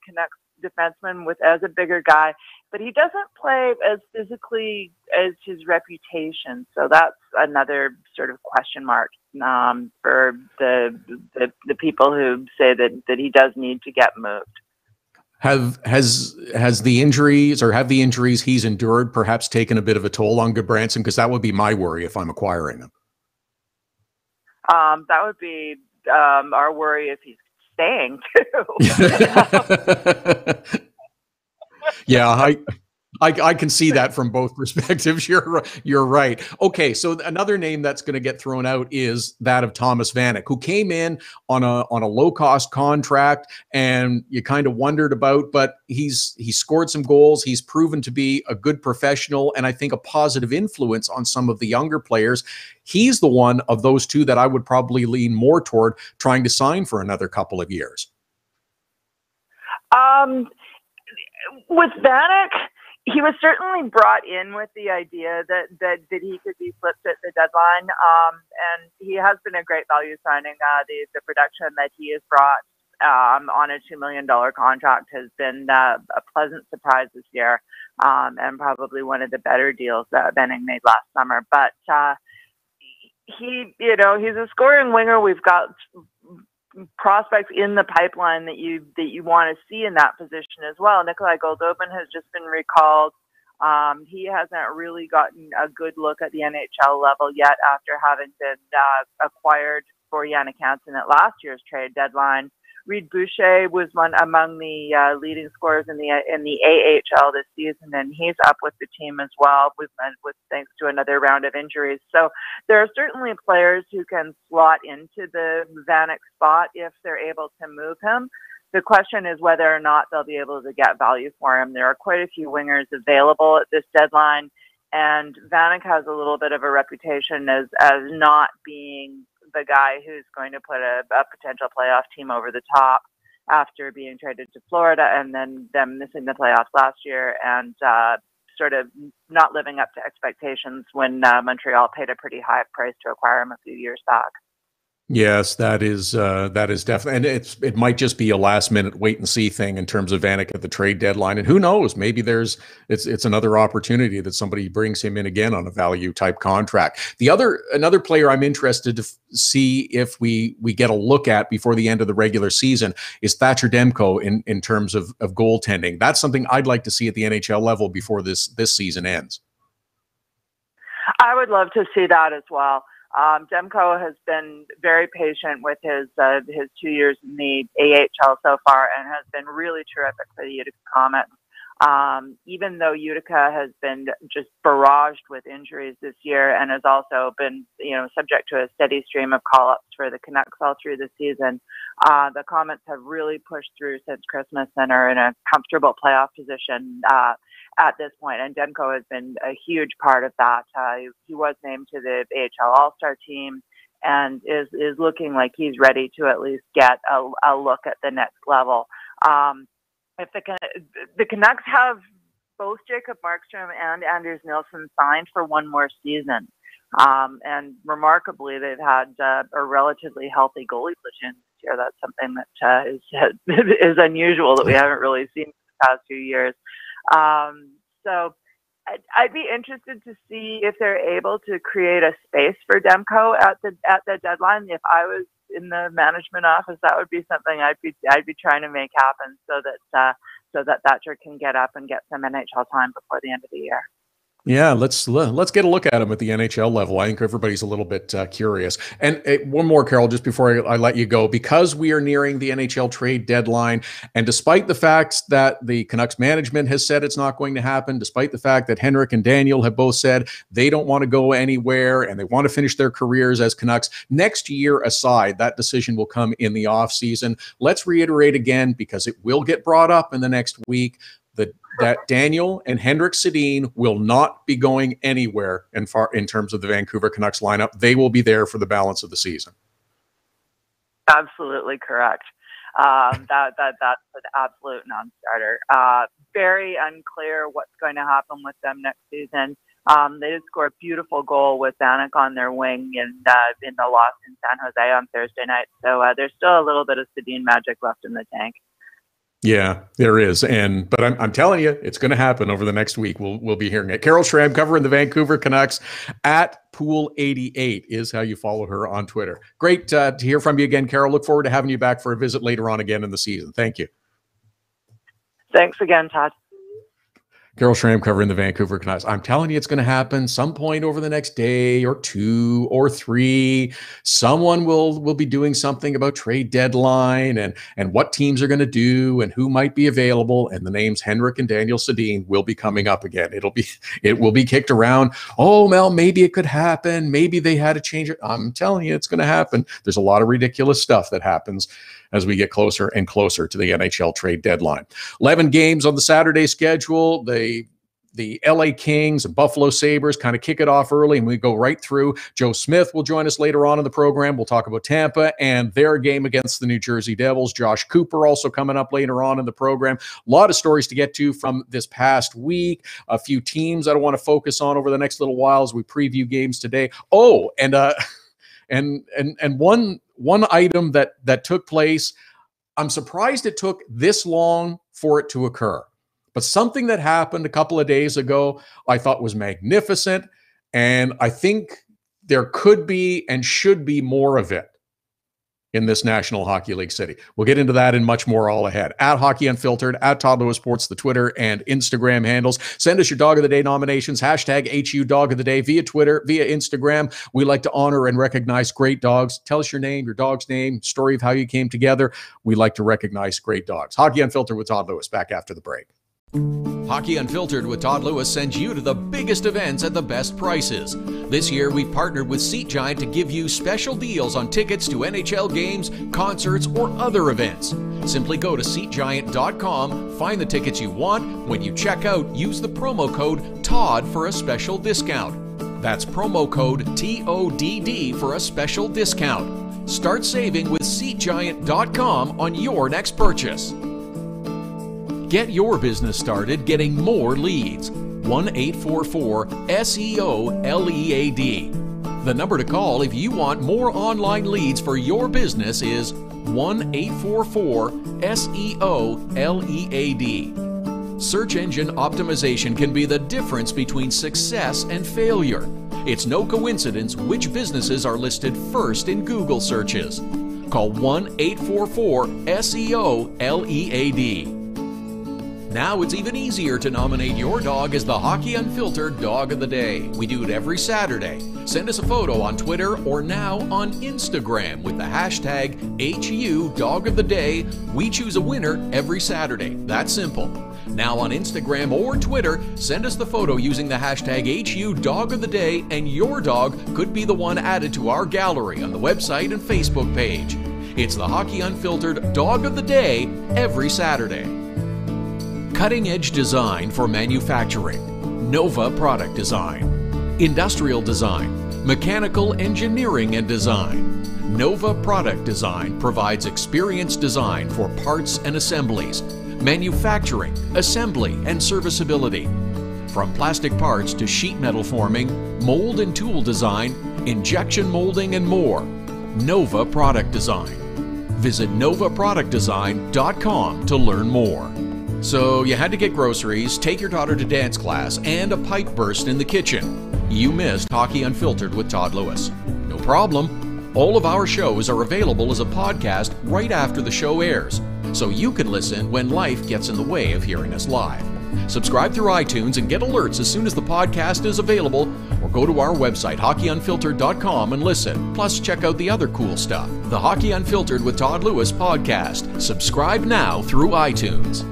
Canucks defensemen as a bigger guy, but he doesn't play as physically as his reputation. So that's another sort of question mark for the people who say that he does need to get moved. Have the injuries he's endured perhaps taken a bit of a toll on Goodbranson? Because that would be my worry if I'm acquiring him. That would be our worry if he's staying too. Yeah, I can see that from both perspectives. You're right. Okay, so another name that's going to get thrown out is that of Thomas Vanek, who came in on a low cost contract, and you kind of wondered about, but he scored some goals. He's proven to be a good professional, and I think a positive influence on some of the younger players. He's the one of those two that I would probably lean more toward trying to sign for another couple of years. With Vanek, he was certainly brought in with the idea that he could be flipped at the deadline, and he has been a great value signing. The production that he has brought on a $2 million contract has been a pleasant surprise this year, and probably one of the better deals that Benning made last summer. But he's a scoring winger. We've got prospects in the pipeline that you want to see in that position as well. Nikolai Goldobin has just been recalled. He hasn't really gotten a good look at the NHL level yet after having been acquired for Jannik Hansen at last year's trade deadline. Reed Boucher was one among the leading scorers in the AHL this season, and he's up with the team as well, with thanks to another round of injuries. So there are certainly players who can slot into the Vanek spot if they're able to move him. The question is whether or not they'll be able to get value for him. There are quite a few wingers available at this deadline, and Vanek has a little bit of a reputation as not being the guy who's going to put a potential playoff team over the top after being traded to Florida and then them missing the playoffs last year and sort of not living up to expectations when Montreal paid a pretty high price to acquire him a few years back. Yes, that is definitely, and it might just be a last minute wait and see thing in terms of Vanek at the trade deadline, and who knows, maybe it's another opportunity that somebody brings him in again on a value type contract. Another player I'm interested to see if we get a look at before the end of the regular season is Thatcher Demko in terms of goaltending. That's something I'd like to see at the NHL level before this season ends. I would love to see that as well. Demko has been very patient with his 2 years in the AHL so far and has been really terrific for the Utica Comets. Even though Utica has been just barraged with injuries this year and has also been, subject to a steady stream of call-ups for the Canucks all through the season, the Comets have really pushed through since Christmas and are in a comfortable playoff position at this point, and Demko has been a huge part of that. He was named to the AHL All-Star team and is looking like he's ready to at least get a look at the next level. If the Canucks have both Jacob Markstrom and Anders Nilsson signed for one more season, and remarkably, they've had a relatively healthy goalie platoon this year. That's something that is unusual that we haven't really seen in the past few years. So I'd be interested to see if they're able to create a space for Demko at the deadline. If I was in the management office, that would be something I'd be trying to make happen so that Thatcher can get up and get some NHL time before the end of the year. Yeah, let's get a look at him at the NHL level. I think everybody's a little bit curious. And one more, Carol, just before I let you go, because we are nearing the NHL trade deadline, and despite the fact that the Canucks management has said it's not going to happen, despite the fact that Henrik and Daniel have both said they don't want to go anywhere and they want to finish their careers as Canucks, next year aside, that decision will come in the offseason. Let's reiterate again, because it will get brought up in the next week, that Daniel and Henrik Sedin will not be going anywhere in terms of the Vancouver Canucks lineup. They will be there for the balance of the season. Absolutely correct. That's an absolute non-starter. Very unclear what's going to happen with them next season. They did score a beautiful goal with Vanek on their wing in the loss in San Jose on Thursday night. So there's still a little bit of Sedin magic left in the tank. Yeah, there is. But I'm telling you, it's going to happen over the next week. We'll be hearing it. Carol Schram covering the Vancouver Canucks at Pool88 is how you follow her on Twitter. Great to hear from you again, Carol. Look forward to having you back for a visit later on again in the season. Thank you. Thanks again, Todd. Carol Schram covering the Vancouver Canucks. I'm telling you, it's going to happen some point over the next day or 2 or 3. Someone will be doing something about trade deadline and what teams are going to do and who might be available. And the names Henrik and Daniel Sedin will be coming up again. It will be kicked around. Oh, Mel, maybe it could happen. Maybe they had to change it. I'm telling you, it's going to happen. There's a lot of ridiculous stuff that happens as we get closer and closer to the NHL trade deadline. 11 games on the Saturday schedule. The LA Kings and Buffalo Sabres kind of kick it off early, and we go right through. Joe Smith will join us later on in the program. We'll talk about Tampa and their game against the New Jersey Devils. Josh Cooper also coming up later on in the program. A lot of stories to get to from this past week. A few teams I don't want to focus on over the next little while as we preview games today. Oh, and one item that took place, I'm surprised it took this long for it to occur. But something that happened a couple of days ago I thought was magnificent. And I think there could be and should be more of it in this National Hockey League city. We'll get into that and much more all ahead. At Hockey Unfiltered, at Todd Lewis Sports, the Twitter and Instagram handles. Send us your Dog of the Day nominations, hashtag HU Dog of the Day via Twitter, via Instagram. We like to honor and recognize great dogs. Tell us your name, your dog's name, story of how you came together. We like to recognize great dogs. Hockey Unfiltered with Todd Lewis, back after the break. Hockey Unfiltered with Todd Lewis sends you to the biggest events at the best prices. This year, we've partnered with Seat Giant to give you special deals on tickets to NHL games, concerts, or other events. Simply go to SeatGiant.com, find the tickets you want. When you check out, use the promo code TODD for a special discount. That's promo code TODD for a special discount. Start saving with SeatGiant.com on your next purchase. Get your business started getting more leads. 1-844-SEO-LEAD. The number to call if you want more online leads for your business is 1-844-SEO-LEAD. Search engine optimization can be the difference between success and failure. It's no coincidence which businesses are listed first in Google searches. Call 1-844-SEO-LEAD. Now it's even easier to nominate your dog as the Hockey Unfiltered Dog of the Day. We do it every Saturday. Send us a photo on Twitter or now on Instagram with the hashtag HU Dog of the Day. We choose a winner every Saturday. That's simple. Now on Instagram or Twitter, send us the photo using the hashtag HU Dog of the Day, and your dog could be the one added to our gallery on the website and Facebook page. It's the Hockey Unfiltered Dog of the Day every Saturday. Cutting-edge design for manufacturing, Nova Product Design. Industrial design, mechanical engineering and design. Nova Product Design provides experienced design for parts and assemblies, manufacturing, assembly, and serviceability. From plastic parts to sheet metal forming, mold and tool design, injection molding, and more. Nova Product Design. Visit novaproductdesign.com to learn more. So you had to get groceries, take your daughter to dance class, and a pipe burst in the kitchen. You missed Hockey Unfiltered with Todd Lewis. No problem. All of our shows are available as a podcast right after the show airs, so you can listen when life gets in the way of hearing us live. Subscribe through iTunes and get alerts as soon as the podcast is available, or go to our website, hockeyunfiltered.com, and listen. Plus, check out the other cool stuff. The Hockey Unfiltered with Todd Lewis podcast. Subscribe now through iTunes.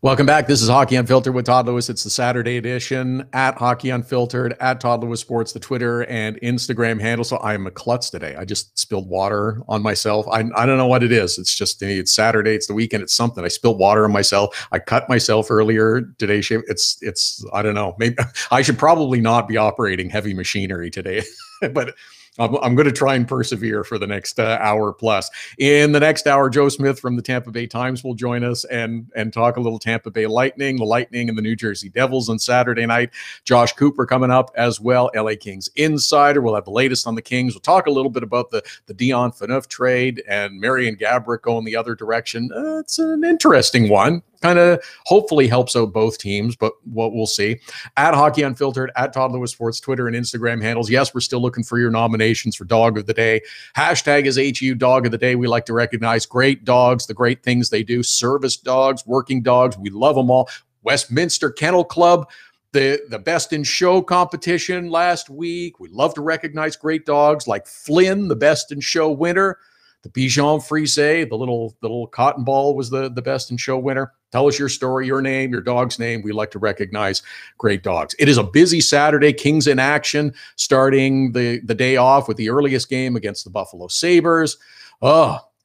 Welcome back. This is Hockey Unfiltered with Todd Lewis. It's the Saturday edition. At Hockey Unfiltered, at Todd Lewis Sports, the Twitter and Instagram handle. So I'm a klutz today. I just spilled water on myself. I don't know what it is. It's just, it's Saturday. It's the weekend. It's something. I spilled water on myself. I cut myself earlier today. It's I don't know. Maybe I should probably not be operating heavy machinery today, but I'm going to try and persevere for the next hour plus. In the next hour, Joe Smith from the Tampa Bay Times will join us and talk a little Tampa Bay Lightning, the Lightning and the New Jersey Devils on Saturday night. Josh Cooper coming up as well, LA Kings Insider. We'll have the latest on the Kings. We'll talk a little bit about the Dion Phaneuf trade and Marian Gaborik going the other direction. It's an interesting one. Kind of hopefully helps out both teams, but what we'll see. At Hockey Unfiltered, at Todd Lewis Sports, Twitter and Instagram handles. Yes, we're still looking for your nominations for Dog of the Day. Hashtag is HU Dog of the Day. We like to recognize great dogs, the great things they do, service dogs, working dogs. We love them all. Westminster Kennel Club, the Best in Show competition last week. We love to recognize great dogs like Flynn, the Best in Show winner. The Bichon Frise, the little cotton ball, was the Best in Show winner. Tell us your story, your name, your dog's name. We like to recognize great dogs. It is a busy Saturday. Kings in action, starting the day off with the earliest game against the Buffalo Sabres.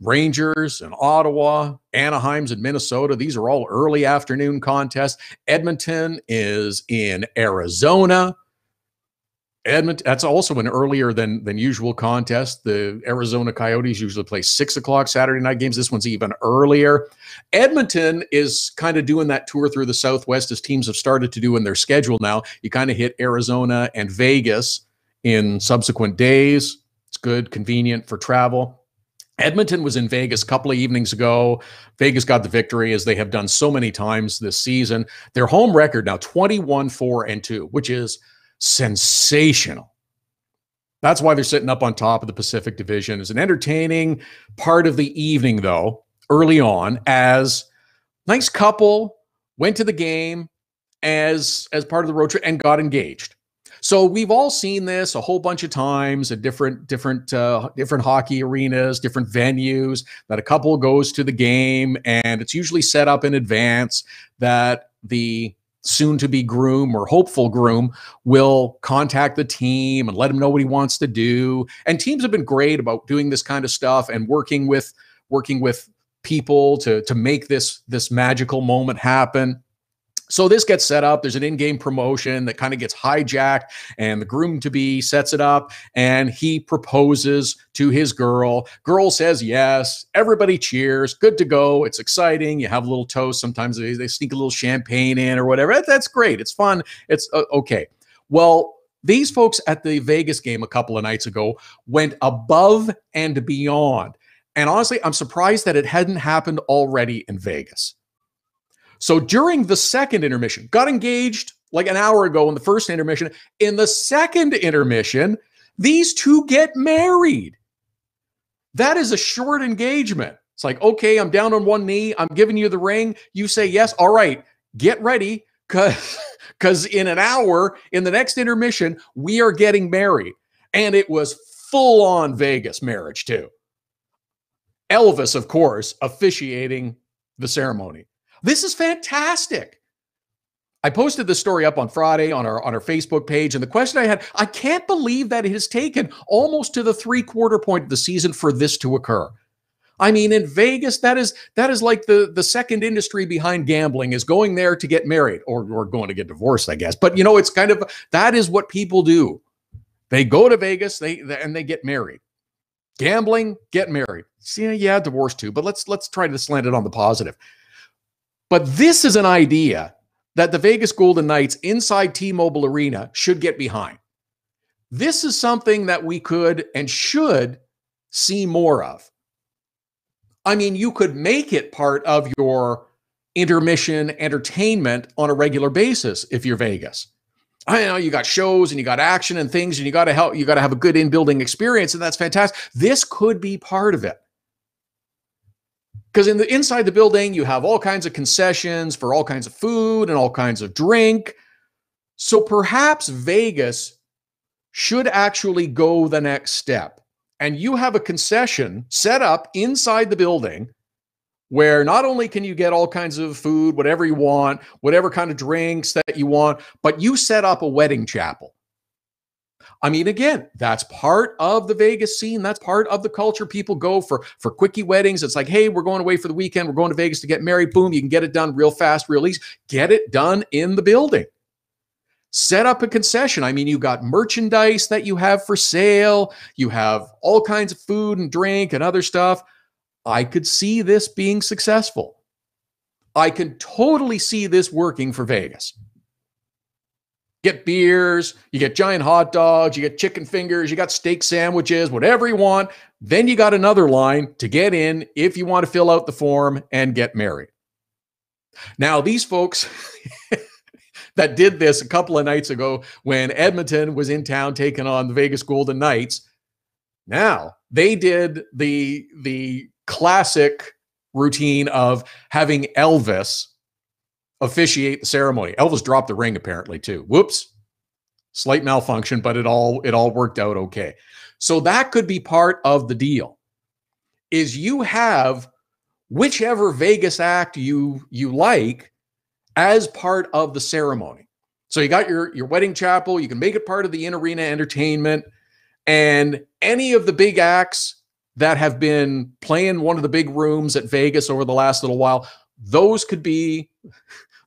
Rangers and Ottawa, Anaheim's in Minnesota. These are all early afternoon contests. Edmonton is in Arizona. That's also an earlier than usual contest. The Arizona Coyotes usually play 6 o'clock Saturday night games. This one's even earlier. Edmonton is kind of doing that tour through the Southwest as teams have started to do in their schedule now. You kind of hit Arizona and Vegas in subsequent days. It's good, convenient for travel. Edmonton was in Vegas a couple of evenings ago. Vegas got the victory, as they have done so many times this season. Their home record now 21-4-2, which is sensational. That's why they're sitting up on top of the Pacific Division. It's an entertaining part of the evening, though, early on, as nice couple went to the game as part of the road trip and got engaged. So we've all seen this a whole bunch of times at different hockey arenas, different venues, that a couple goes to the game, and it's usually set up in advance that the soon-to-be groom or hopeful groom will contact the team and let him know what he wants to do. And teams have been great about doing this kind of stuff and working with people to make this magical moment happen. So this gets set up. There's an in-game promotion that kind of gets hijacked, and the groom-to-be sets it up, and he proposes to his girl. Girl says yes. Everybody cheers. Good to go. It's exciting. You have a little toast. Sometimes they sneak a little champagne in or whatever. That's great. It's fun. It's okay. Well, these folks at the Vegas game a couple of nights ago went above and beyond. And honestly, I'm surprised that it hadn't happened already in Vegas. So during the second intermission, got engaged like an hour ago in the first intermission. In the second intermission, these two get married. That is a short engagement. It's like, okay, I'm down on one knee. I'm giving you the ring. You say yes. All right, get ready, because in an hour, in the next intermission, we are getting married. And it was full-on Vegas marriage too. Elvis, of course, officiating the ceremony. This is fantastic. I posted this story up on Friday on our Facebook page, and the question I had, I can't believe that it has taken almost to the three-quarter point of the season for this to occur. I mean, in Vegas, that is like the second industry behind gambling, is going there to get married or going to get divorced, I guess. But, it's kind of, that is what people do. They go to Vegas and they get married. Gambling, get married. See, yeah, divorce too, but let's try to slant it on the positive. But this is an idea that the Vegas Golden Knights inside T-Mobile Arena should get behind. This is something that we could and should see more of. I mean, you could make it part of your intermission entertainment on a regular basis if you're Vegas. I know you got shows and you got action and things, and you got to have a good in-building experience, and that's fantastic. This could be part of it. Because inside the building, you have all kinds of concessions for all kinds of food and all kinds of drink. So perhaps Vegas should actually go the next step. And you have a concession set up inside the building where not only can you get all kinds of food, whatever you want, whatever kind of drinks that you want, but you set up a wedding chapel. I mean, again, that's part of the Vegas scene. That's part of the culture. People go for quickie weddings. It's like, hey, we're going away for the weekend. We're going to Vegas to get married. Boom, you can get it done real fast, real easy. Get it done in the building. Set up a concession. I mean, you got merchandise that you have for sale. You have all kinds of food and drink and other stuff. I could see this being successful. I can totally see this working for Vegas. Get beers, you get giant hot dogs, you get chicken fingers, you got steak sandwiches, whatever you want. Then you got another line to get in if you want to fill out the form and get married. Now, these folks that did this a couple of nights ago when Edmonton was in town taking on the Vegas Golden Knights, now they did the classic routine of having Elvis officiate the ceremony. Elvis dropped the ring apparently too. Whoops. Slight malfunction, but it all worked out okay. So that could be part of the deal. Is you have whichever Vegas act you like as part of the ceremony. So you got your wedding chapel, you can make it part of the in-arena entertainment, and any of the big acts that have been playing one of the big rooms at Vegas over the last little while, those could be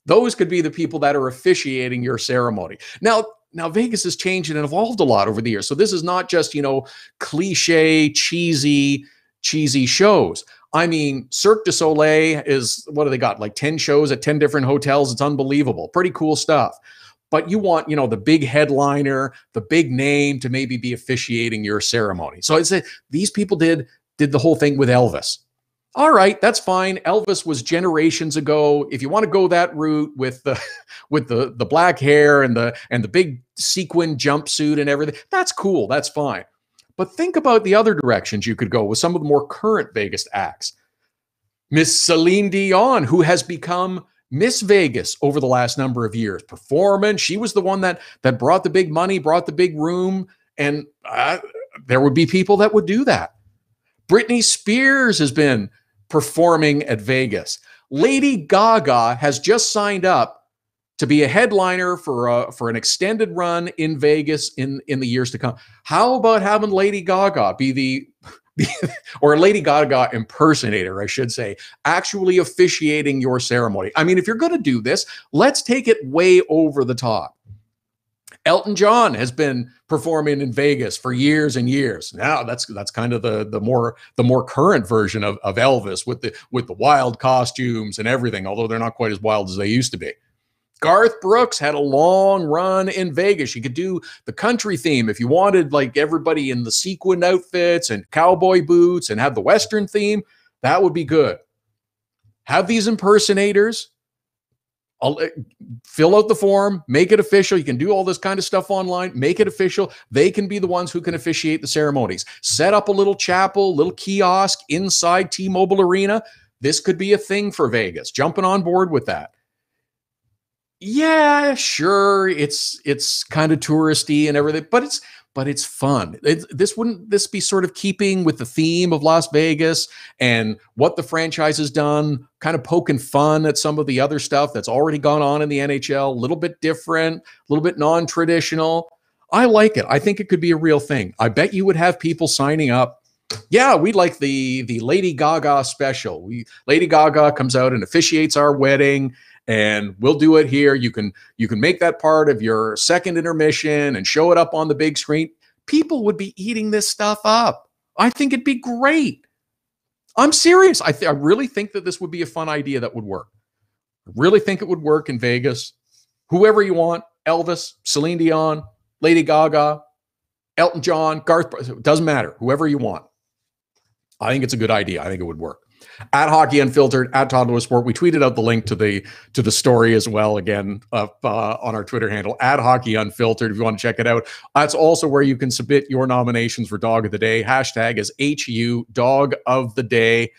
the people that are officiating your ceremony. Now Vegas has changed and evolved a lot over the years. So this is not just, cliche, cheesy shows. I mean, Cirque du Soleil is, what do they got? Like 10 shows at 10 different hotels. It's unbelievable. Pretty cool stuff. But you want, the big headliner, the big name to maybe be officiating your ceremony. So I'd say these people did did the whole thing with Elvis. All right, that's fine. Elvis was generations ago. If you want to go that route with the black hair and the big sequin jumpsuit and everything, that's cool. That's fine. But think about the other directions you could go with some of the more current Vegas acts. Miss Celine Dion, who has become Miss Vegas over the last number of years, performing. She was the one that brought the big money, brought the big room, and there would be people that would do that. Britney Spears has been performing at Vegas. Lady Gaga has just signed up to be a headliner for an extended run in Vegas in the years to come. How about having Lady Gaga be or a Lady Gaga impersonator, I should say, actually officiating your ceremony? I mean, if you're going to do this, let's take it way over the top. Elton John has been performing in Vegas for years and years. Now that's kind of the more current version of Elvis with the wild costumes and everything, although they're not quite as wild as they used to be. Garth Brooks had a long run in Vegas. You could do the country theme if you wanted, like everybody in the sequin outfits and cowboy boots, and have the Western theme. That would be good. Have these impersonators. I'll fill out the form, make it official. You can do all this kind of stuff online, make it official. They can be the ones who can officiate the ceremonies. Set up a little chapel, little kiosk inside T-Mobile Arena. This could be a thing for Vegas. Jumping on board with that. Yeah, sure, it's kind of touristy and everything, but it's fun. Wouldn't this be sort of keeping with the theme of Las Vegas and what the franchise has done, kind of poking fun at some of the other stuff that's already gone on in the NHL, a little bit different, a little bit non-traditional. I like it. I think it could be a real thing. I bet you would have people signing up. Yeah, we'd like the Lady Gaga special. Lady Gaga comes out and officiates our wedding, and we'll do it here. You can make that part of your second intermission and show it up on the big screen. People would be eating this stuff up. I think it'd be great. I'm serious. I really think that this would be a fun idea that would work. I really think it would work in Vegas. Whoever you want, Elvis, Celine Dion, Lady Gaga, Elton John, Garth, it doesn't matter. Whoever you want. I think it's a good idea. I think it would work. At Hockey Unfiltered, at Todd Lewis Sport. We tweeted out the link to the story as well, again, up on our Twitter handle, at Hockey Unfiltered, if you want to check it out. That's also where you can submit your nominations for Dog of the Day. Hashtag is HU Dog of the Day.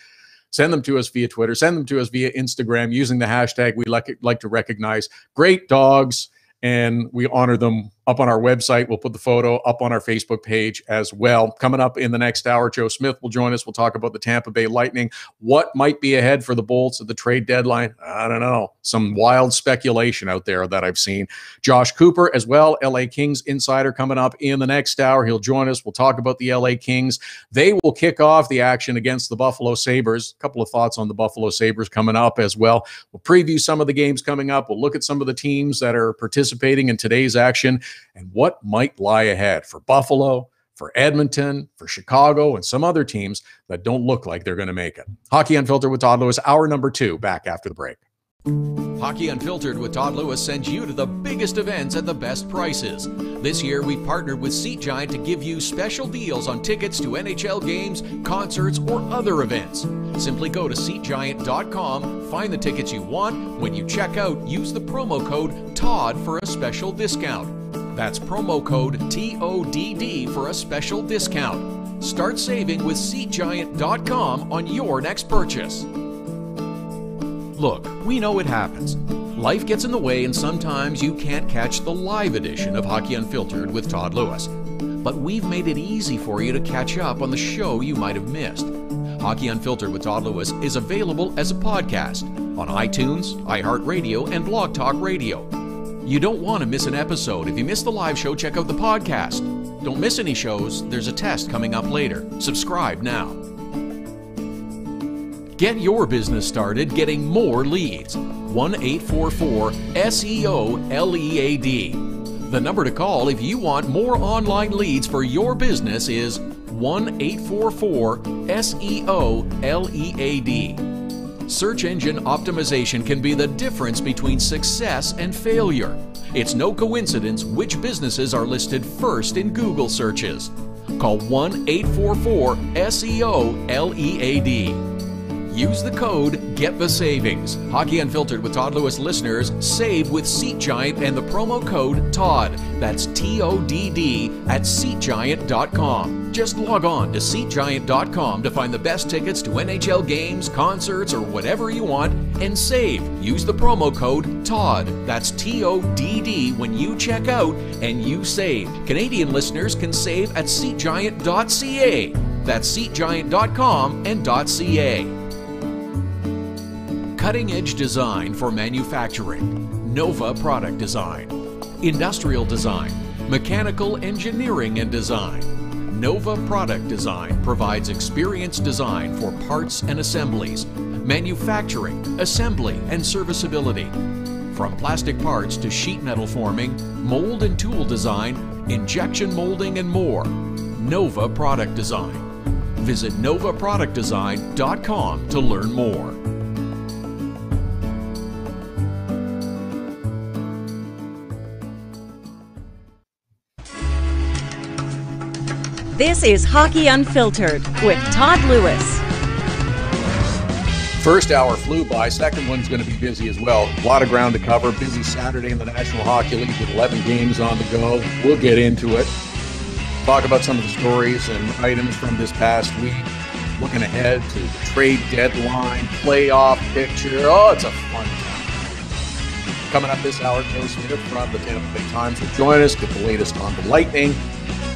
Send them to us via Twitter. Send them to us via Instagram using the hashtag we like to recognize great dogs, and we honor them up on our website. We'll put the photo up on our Facebook page as well. Coming up in the next hour, Joe Smith will join us. We'll talk about the Tampa Bay Lightning. What might be ahead for the Bolts at the trade deadline? I don't know. Some wild speculation out there that I've seen. Josh Cooper as well, LA Kings insider, coming up in the next hour. He'll join us. We'll talk about the LA Kings. They will kick off the action against the Buffalo Sabres. A couple of thoughts on the Buffalo Sabres coming up as well. We'll preview some of the games coming up. We'll look at some of the teams that are participating in today's action and what might lie ahead for Buffalo, for Edmonton, for Chicago, and some other teams that don't look like they're going to make it. Hockey Unfiltered with Todd Lewis, hour number 2, back after the break. Hockey Unfiltered with Todd Lewis sends you to the biggest events at the best prices. This year, we've partnered with Seat Giant to give you special deals on tickets to NHL games, concerts, or other events. Simply go to SeatGiant.com, find the tickets you want. When you check out, use the promo code TODD for a special discount. That's promo code TODD for a special discount. Start saving with SeatGiant.com on your next purchase. Look, we know it happens. Life gets in the way, and sometimes you can't catch the live edition of Hockey Unfiltered with Todd Lewis. But we've made it easy for you to catch up on the show you might have missed. Hockey Unfiltered with Todd Lewis is available as a podcast on iTunes, iHeartRadio, and Blog Talk Radio. You don't want to miss an episode. If you missed the live show, check out the podcast. Don't miss any shows. There's a test coming up later. Subscribe now. Get your business started getting more leads. 1-844-SEO-LEAD. The number to call if you want more online leads for your business is 1-844-SEO-LEAD. Search engine optimization can be the difference between success and failure. It's no coincidence which businesses are listed first in Google searches. Call 1-844-SEO-LEAD. Use the code Get the Savings. Hockey Unfiltered with Todd Lewis listeners save with Seat Giant and the promo code TODD. That's TODD at SeatGiant.com. Just log on to SeatGiant.com to find the best tickets to NHL games, concerts, or whatever you want and save. Use the promo code TODD. That's TODD when you check out and you save. Canadian listeners can save at SeatGiant.ca. That's SeatGiant.com and .ca. Cutting-edge design for manufacturing, Nova Product Design. Industrial design, mechanical engineering and design. Nova Product Design provides experienced design for parts and assemblies, manufacturing, assembly, and serviceability. From plastic parts to sheet metal forming, mold and tool design, injection molding, and more. Nova Product Design. Visit novaproductdesign.com to learn more. This is Hockey Unfiltered with Todd Lewis. First hour flew by. Second one's going to be busy as well. A lot of ground to cover. Busy Saturday in the National Hockey League with 11 games on the go. We'll get into it. Talk about some of the stories and items from this past week. Looking ahead to the trade deadline, playoff picture. Oh, it's a fun time. Coming up this hour, Joe Smith from the Tampa Bay Times will join us, get the latest on the Lightning.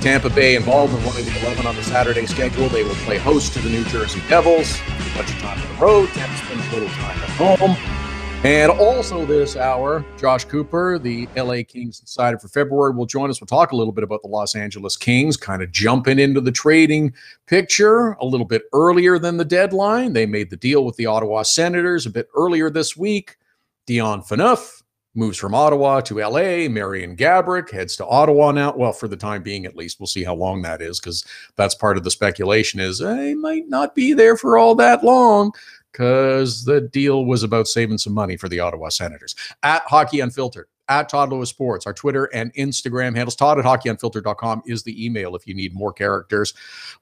Tampa Bay involved in one of the 11 on the Saturday schedule. They will play host to the New Jersey Devils. A bunch of time on the road. Tampa spends a little time at home. And also this hour, Josh Cooper, the LA Kings insider for February, will join us. We'll talk a little bit about the Los Angeles Kings, kind of jumping into the trading picture a little bit earlier than the deadline. They made the deal with the Ottawa Senators a bit earlier this week. Dion Phaneuf moves from Ottawa to LA. Marian Gaborik heads to Ottawa now. Well, for the time being, at least. We'll see how long that is, because that's part of the speculation is they might not be there for all that long, because the deal was about saving some money for the Ottawa Senators. At Hockey Unfiltered, at Todd Lewis Sports, our Twitter and Instagram handles. Todd at hockeyunfiltered.com is the email if you need more characters.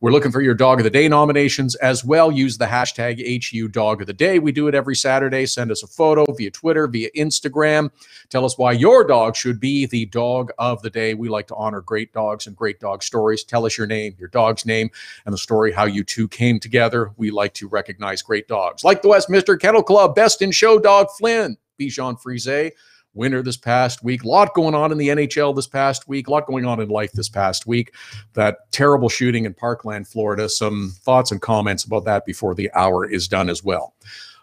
We're looking for your Dog of the Day nominations as well. Use the hashtag HU Dog of the Day. We do it every Saturday. Send us a photo via Twitter, via Instagram. Tell us why your dog should be the Dog of the Day. We like to honor great dogs and great dog stories. Tell us your name, your dog's name, and the story how you two came together. We like to recognize great dogs. Like the Westminster Kennel Club, Best in Show Dog Flynn, Bichon Frise, winner this past week. A lot going on in the NHL this past week. A lot going on in life this past week. That terrible shooting in Parkland, Florida. Some thoughts and comments about that before the hour is done as well.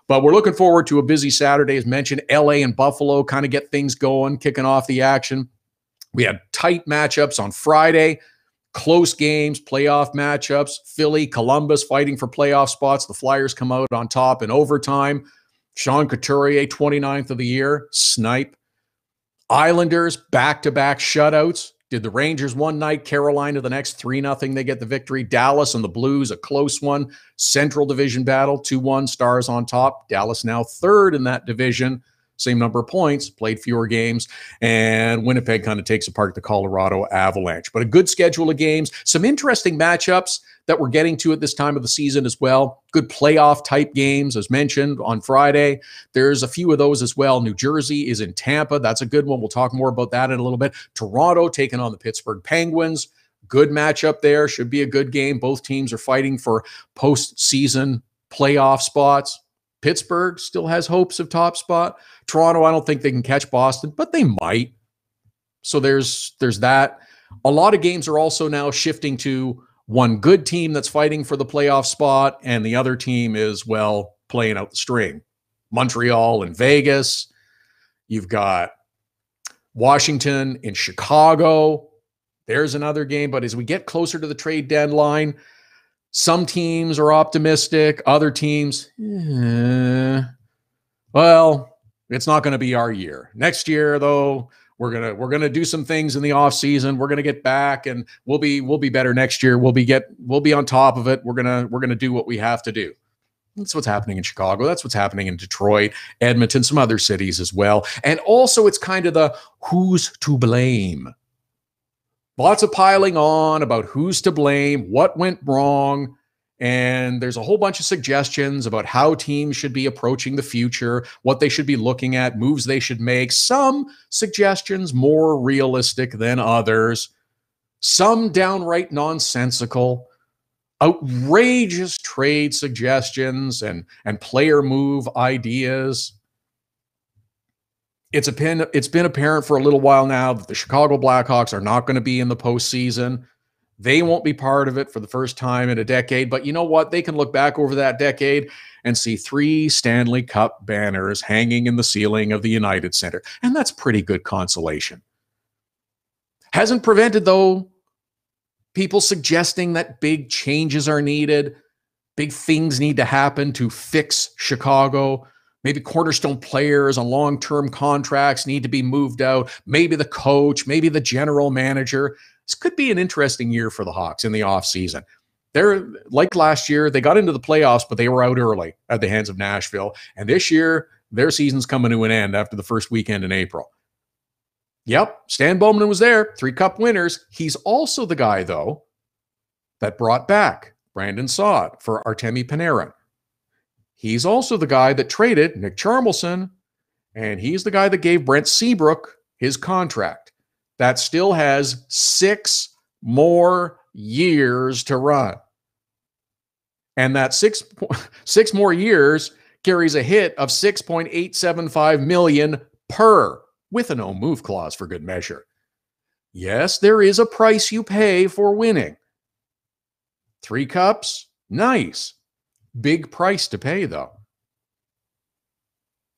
But we're looking forward to a busy Saturday. As mentioned, LA and Buffalo kind of get things going, kicking off the action. We had tight matchups on Friday. Close games, playoff matchups. Philly, Columbus fighting for playoff spots. The Flyers come out on top in overtime. Sean Couturier, 29th of the year, snipe. Islanders, back-to-back shutouts. Did the Rangers one night, Carolina the next, 3-0. They get the victory. Dallas and the Blues, a close one. Central Division battle, 2-1, Stars on top. Dallas now third in that division. Same number of points, played fewer games. And Winnipeg kind of takes apart the Colorado Avalanche. But a good schedule of games. Some interesting matchups that we're getting to at this time of the season as well. Good playoff type games, as mentioned, on Friday. There's a few of those as well. New Jersey is in Tampa. That's a good one. We'll talk more about that in a little bit. Toronto taking on the Pittsburgh Penguins. Good matchup there. Should be a good game. Both teams are fighting for postseason playoff spots. Pittsburgh still has hopes of top spot. Toronto, I don't think they can catch Boston, but they might. So there's that. A lot of games are also now shifting to one good team that's fighting for the playoff spot, and the other team is, well, playing out the string. Montreal and Vegas. You've got Washington in Chicago. There's another game. But as we get closer to the trade deadline, some teams are optimistic. Other teams, well, it's not going to be our year. Next year, though, we're gonna do some things in the off season. We're gonna get back, and we'll be better next year. We'll be on top of it. We're gonna do what we have to do. That's what's happening in Chicago. That's what's happening in Detroit, Edmonton, some other cities as well. And also, it's kind of the who's to blame. Lots of piling on about who's to blame, what went wrong, and there's a whole bunch of suggestions about how teams should be approaching the future, what they should be looking at, moves they should make. Some suggestions more realistic than others, some downright nonsensical, outrageous trade suggestions and player move ideas. It's been apparent for a little while now that the Chicago Blackhawks are not going to be in the postseason. They won't be part of it for the first time in a decade. But you know what? They can look back over that decade and see 3 Stanley Cup banners hanging in the ceiling of the United Center. And that's pretty good consolation. Hasn't prevented, though, people suggesting that big changes are needed, big things need to happen to fix Chicago. Maybe cornerstone players on long-term contracts need to be moved out. Maybe the coach, maybe the general manager. This could be an interesting year for the Hawks in the offseason. They're like last year, they got into the playoffs, but they were out early at the hands of Nashville. And this year, their season's coming to an end after the first weekend in April. Yep, Stan Bowman was there, 3 Cup winners. He's also the guy, though, that brought back Brandon Saad for Artemi Panarin. He's also the guy that traded Nick Charmelson, and he's the guy that gave Brent Seabrook his contract. That still has 6 more years to run. And that 6 more years carries a hit of $6.875 million per, with a no-move clause for good measure. Yes, there is a price you pay for winning. 3 cups, nice. Big price to pay, though.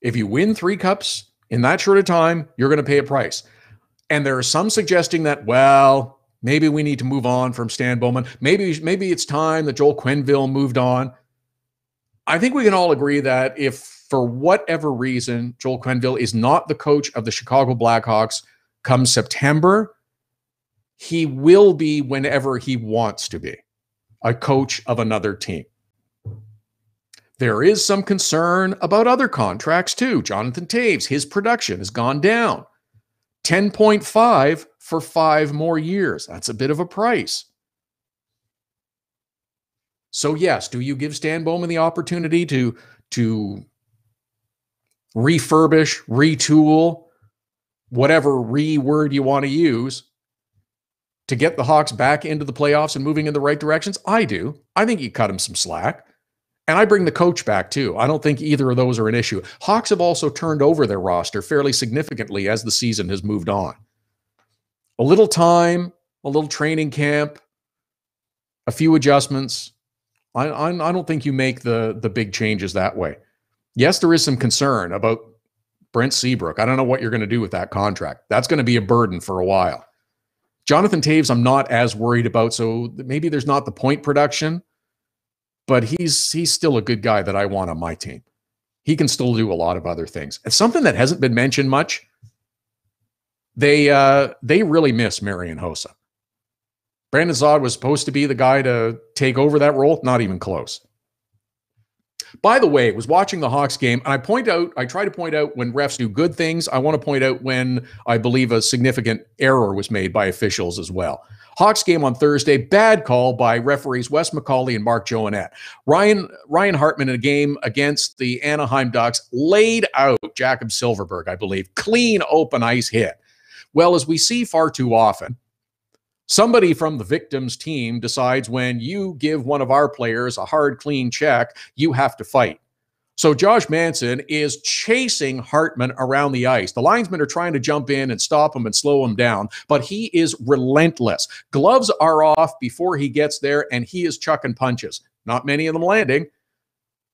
If you win 3 cups in that short of time, you're going to pay a price. And there are some suggesting that, well, maybe we need to move on from Stan Bowman. Maybe it's time that Joel Quenneville moved on. I think we can all agree that if, for whatever reason, Joel Quenneville is not the coach of the Chicago Blackhawks come September, he will be, whenever he wants to be, a coach of another team. There is some concern about other contracts too. Jonathan Toews, his production has gone down. 10.5 for 5 more years. That's a bit of a price. So yes, do you give Stan Bowman the opportunity to refurbish, retool, whatever word you want to use, to get the Hawks back into the playoffs and moving in the right directions? I do. I think you cut him some slack. And I bring the coach back too. I don't think either of those are an issue. Hawks have also turned over their roster fairly significantly as the season has moved on. A little time, a little training camp, a few adjustments. I don't think you make the big changes that way. Yes, there is some concern about Brent Seabrook. I don't know what you're going to do with that contract. That's going to be a burden for a while. Jonathan Toews, I'm not as worried about, so maybe there's not the point production, but he's still a good guy that I want on my team. He can still do a lot of other things. And something that hasn't been mentioned much, they really miss Marian Hossa. Brandon Saad was supposed to be the guy to take over that role. Not even close. By the way, I was watching the Hawks game, and I try to point out when refs do good things. I want to point out when I believe a significant error was made by officials as well. Hawks game on Thursday, bad call by referees Wes McCauley and Mark Joannette. Ryan Hartman in a game against the Anaheim Ducks laid out Jakob Silfverberg, I believe. Clean open ice hit. Well, as we see far too often, somebody from the victim's team decides when you give one of our players a hard, clean check, you have to fight. So Josh Manson is chasing Hartman around the ice. The linesmen are trying to jump in and stop him and slow him down, but he is relentless. Gloves are off before he gets there, and he is chucking punches. Not many of them landing,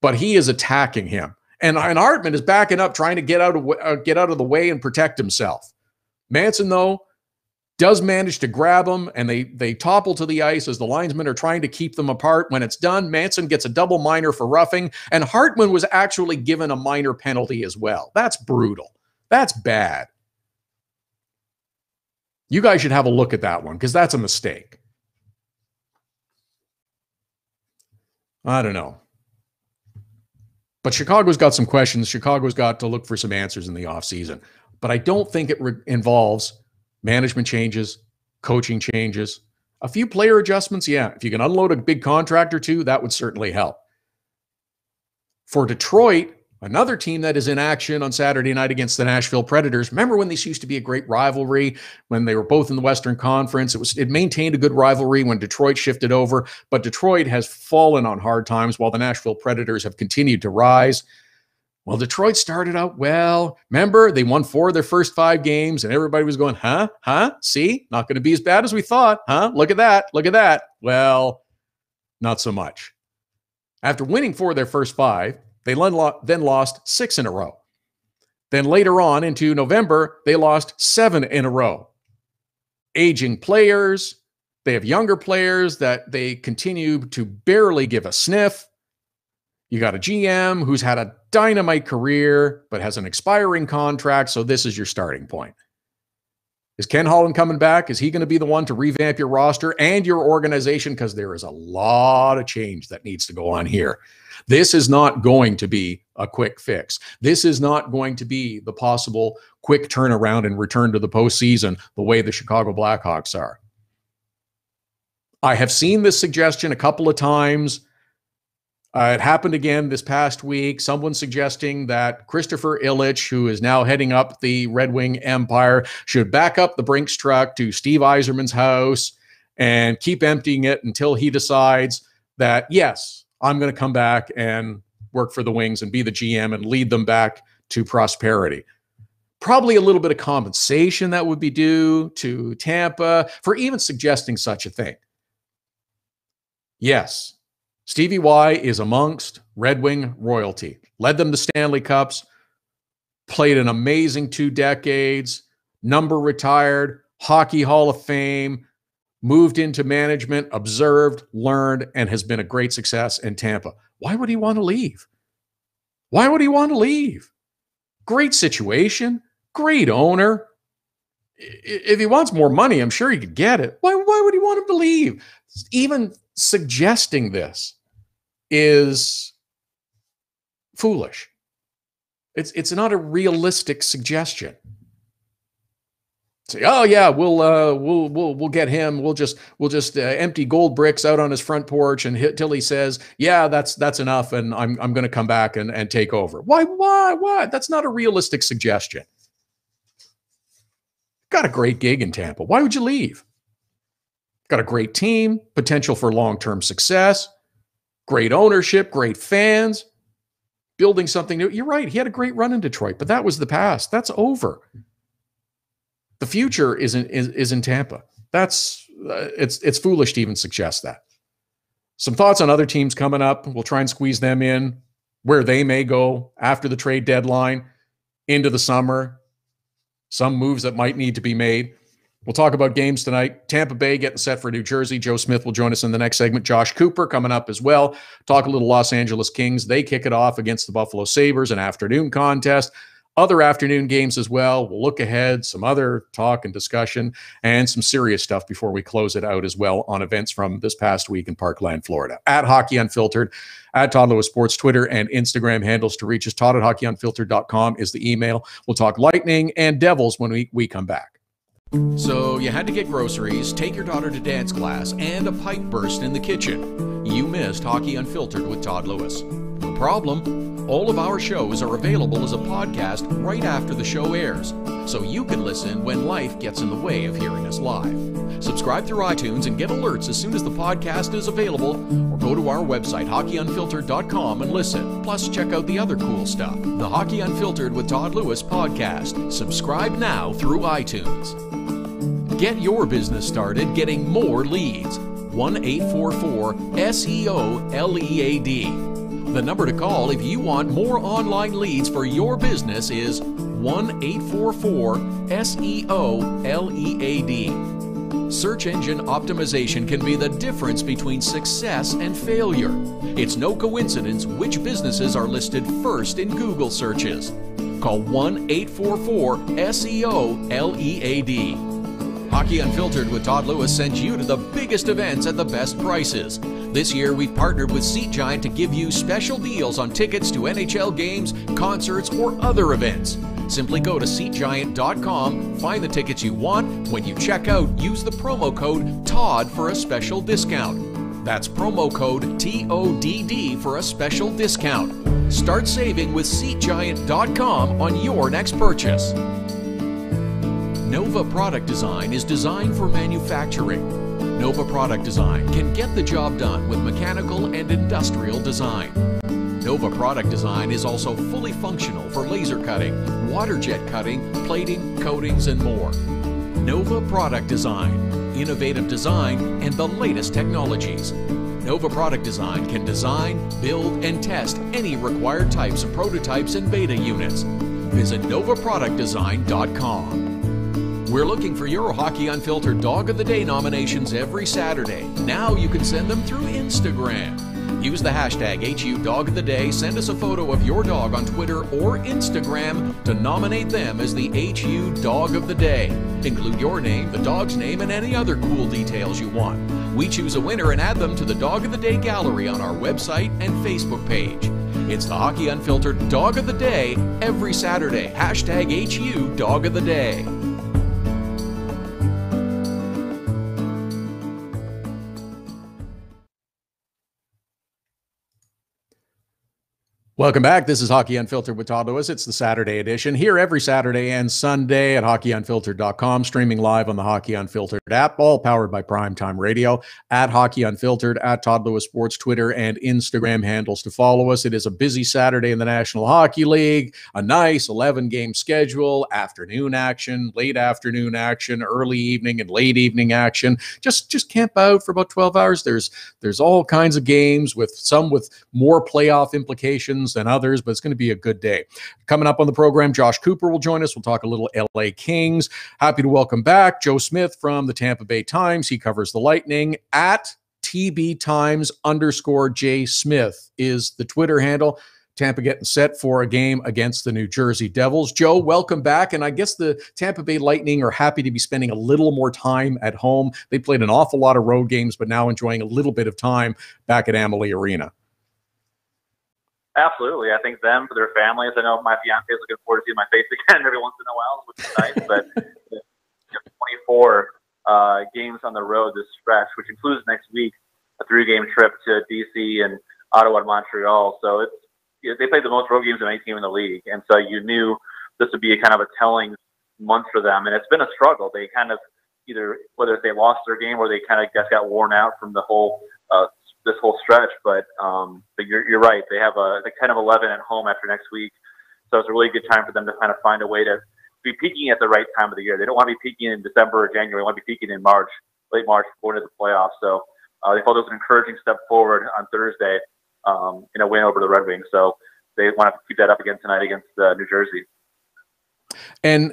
but he is attacking him. And Hartman is backing up, trying to get out of the way and protect himself. Manson, though, does manage to grab him, and they topple to the ice as the linesmen are trying to keep them apart. When it's done, Manson gets a double minor for roughing, and Hartman was actually given a minor penalty as well. That's brutal. That's bad. You guys should have a look at that one, because that's a mistake. I don't know. But Chicago's got some questions. Chicago's got to look for some answers in the offseason. But I don't think it involves management changes, coaching changes, a few player adjustments. Yeah, if you can unload a big contract or two, that would certainly help. For Detroit, another team that is in action on Saturday night against the Nashville Predators. Remember when this used to be a great rivalry when they were both in the Western Conference? It maintained a good rivalry when Detroit shifted over, but Detroit has fallen on hard times while the Nashville Predators have continued to rise. Well, Detroit started out well. Remember, they won 4 of their first 5 games, and everybody was going, huh? See? Not going to be as bad as we thought. Huh? Look at that. Well, not so much. After winning 4 of their first 5, they then lost 6 in a row. Then later on into November, they lost 7 in a row. Aging players. They have younger players that they continue to barely give a sniff. You got a GM who's had a dynamite career, but has an expiring contract, so this is your starting point. Is Ken Holland coming back? Is he going to be the one to revamp your roster and your organization? Because there is a lot of change that needs to go on here. This is not going to be a quick fix. This is not going to be the possible quick turnaround and return to the postseason the way the Chicago Blackhawks are. I have seen this suggestion a couple of times. It happened again this past week. Someone suggesting that Christopher Ilitch, who is now heading up the Red Wing empire, should back up the Brinks truck to Steve Yzerman's house and keep emptying it until he decides that, yes, I'm going to come back and work for the Wings and be the GM and lead them back to prosperity. Probably a little bit of compensation that would be due to Tampa for even suggesting such a thing. Yes. Stevie Y is amongst Red Wing royalty. Led them to Stanley Cups, played an amazing 2 decades, number retired, Hockey Hall of Fame, moved into management, observed, learned, and has been a great success in Tampa. Why would he want to leave? Why would he want to leave? Great situation, great owner. If he wants more money, I'm sure he could get it. Why would he want him to leave? Even suggesting this is foolish. It's not a realistic suggestion. Say, oh yeah, we'll get him. We'll just empty gold bricks out on his front porch and till he says, yeah, that's enough, and I'm going to come back and take over. Why? That's not a realistic suggestion. Got a great gig in Tampa. Why would you leave? Got a great team, potential for long-term success, great ownership, great fans, building something new. You're right. He had a great run in Detroit, but that was the past. That's over. The future is in Tampa. It's foolish to even suggest that. Some thoughts on other teams coming up. We'll try and squeeze them in where they may go after the trade deadline into the summer. Some moves that might need to be made. We'll talk about games tonight. Tampa Bay getting set for New Jersey. Joe Smith will join us in the next segment. Josh Cooper coming up as well. Talk a little Los Angeles Kings. They kick it off against the Buffalo Sabres, an afternoon contest. Other afternoon games as well. We'll look ahead, some other talk and discussion, and some serious stuff before we close it out as well on events from this past week in Parkland, Florida. At Hockey Unfiltered, at Todd Lewis Sports, Twitter and Instagram handles to reach us. Todd at hockeyunfiltered.com is the email. We'll talk Lightning and Devils when we come back. So you had to get groceries, take your daughter to dance class, and a pipe burst in the kitchen. You missed Hockey Unfiltered with Todd Lewis. No problem. All of our shows are available as a podcast right after the show airs, so you can listen when life gets in the way of hearing us live. Subscribe through iTunes and get alerts as soon as the podcast is available, or go to our website, hockeyunfiltered.com, and listen. Plus, check out the other cool stuff. The Hockey Unfiltered with Todd Lewis podcast. Subscribe now through iTunes. Get your business started getting more leads. 1-844-SEO-LEAD. The number to call if you want more online leads for your business is 1-844-SEO-LEAD. Search engine optimization can be the difference between success and failure. It's no coincidence which businesses are listed first in Google searches. Call 1-844-SEO-LEAD. Hockey Unfiltered with Todd Lewis sends you to the biggest events at the best prices. This year, we've partnered with Seat Giant to give you special deals on tickets to NHL games, concerts, or other events. Simply go to SeatGiant.com, find the tickets you want. When you check out, use the promo code TODD for a special discount. That's promo code TODD for a special discount. Start saving with SeatGiant.com on your next purchase. Nova Product Design is designed for manufacturing. Nova Product Design can get the job done with mechanical and industrial design. Nova Product Design is also fully functional for laser cutting, water jet cutting, plating, coatings, and more. Nova Product Design, innovative design and the latest technologies. Nova Product Design can design, build, and test any required types of prototypes and beta units. Visit NovaProductDesign.com. We're looking for your Hockey Unfiltered Dog of the Day nominations every Saturday. Now you can send them through Instagram. Use the hashtag HU Dog of the Day, send us a photo of your dog on Twitter or Instagram to nominate them as the HU Dog of the Day. Include your name, the dog's name, and any other cool details you want. We choose a winner and add them to the Dog of the Day gallery on our website and Facebook page. It's the Hockey Unfiltered Dog of the Day every Saturday. Hashtag HU Dog of the Day. Welcome back. This is Hockey Unfiltered with Todd Lewis. It's the Saturday edition, here every Saturday and Sunday at hockeyunfiltered.com, streaming live on the Hockey Unfiltered app, all powered by Primetime Radio, at Hockey Unfiltered, at Todd Lewis Sports, Twitter and Instagram handles to follow us. It is a busy Saturday in the National Hockey League, a nice 11-game schedule, afternoon action, late afternoon action, early evening and late evening action. Just camp out for about 12 hours. There's all kinds of games, with some with more playoff implications than others, but it's going to be a good day. Coming up on the program, Josh Cooper will join us. We'll talk a little LA Kings. Happy to welcome back Joe Smith from the Tampa Bay Times. He covers the Lightning. At TB_Times_J Smith is the Twitter handle. Tampa getting set for a game against the New Jersey Devils. Joe, welcome back. And I guess the Tampa Bay Lightning are happy to be spending a little more time at home. They played an awful lot of road games, but now enjoying a little bit of time back at Amalie Arena. Absolutely. I think them, for their families. I know my fiance is looking forward to seeing my face again every once in a while, which is nice. But 24 games on the road this stretch, which includes next week a 3-game trip to D.C. and Ottawa and Montreal. So they played the most road games of any team in the league. And so you knew this would be a kind of a telling month for them. And it's been a struggle. They kind of either, whether they lost their game or they kind of just got worn out from the whole this whole stretch, but you're right. They have a 10 of 11 at home after next week, so it's a really good time for them to kind of find a way to be peaking at the right time of the year. They don't want to be peaking in December or January. They want to be peaking in March, late March, going to the playoffs. So they felt it was an encouraging step forward on Thursday in a win over the Red Wings. So they want to keep that up again tonight against New Jersey. And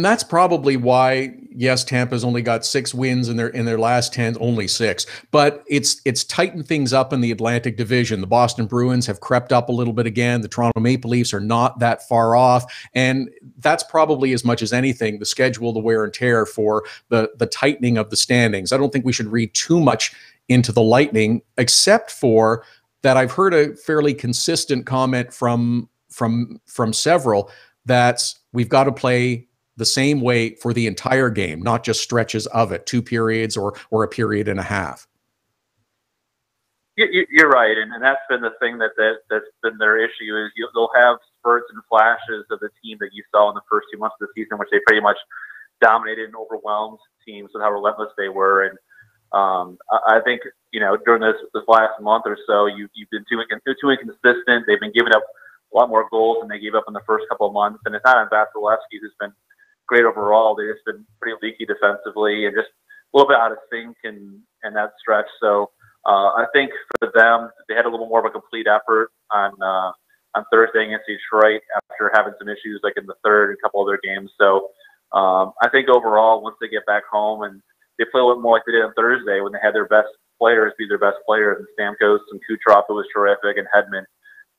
that's probably why, yes, Tampa's only got 6 wins in their last 10, only 6. But it's tightened things up in the Atlantic Division. The Boston Bruins have crept up a little bit again. The Toronto Maple Leafs are not that far off. And that's probably, as much as anything, the schedule, the wear and tear for the tightening of the standings. I don't think we should read too much into the Lightning, except for that I've heard a fairly consistent comment from several that we've got to play the same way for the entire game, not just stretches of it, 2 periods or a period and a half. You're right, and that's been the thing that's been their issue is they'll have spurts and flashes of the team that you saw in the first 2 months of the season, which they pretty much dominated and overwhelmed teams with how relentless they were. And I think during this last month or so, you've been too inconsistent. They've been giving up a lot more goals than they gave up in the first couple of months. And it's not on Vasilevsky, who's been great overall. They've just been pretty leaky defensively and just a little bit out of sync in that stretch. So I think for them, they had a little more of a complete effort on Thursday against Detroit after having some issues like in the third and a couple other games. So I think overall, once they get back home and they play a little more like they did on Thursday when they had their best players be their best players, and Stamkos and Kucherov, who was terrific, and Hedman.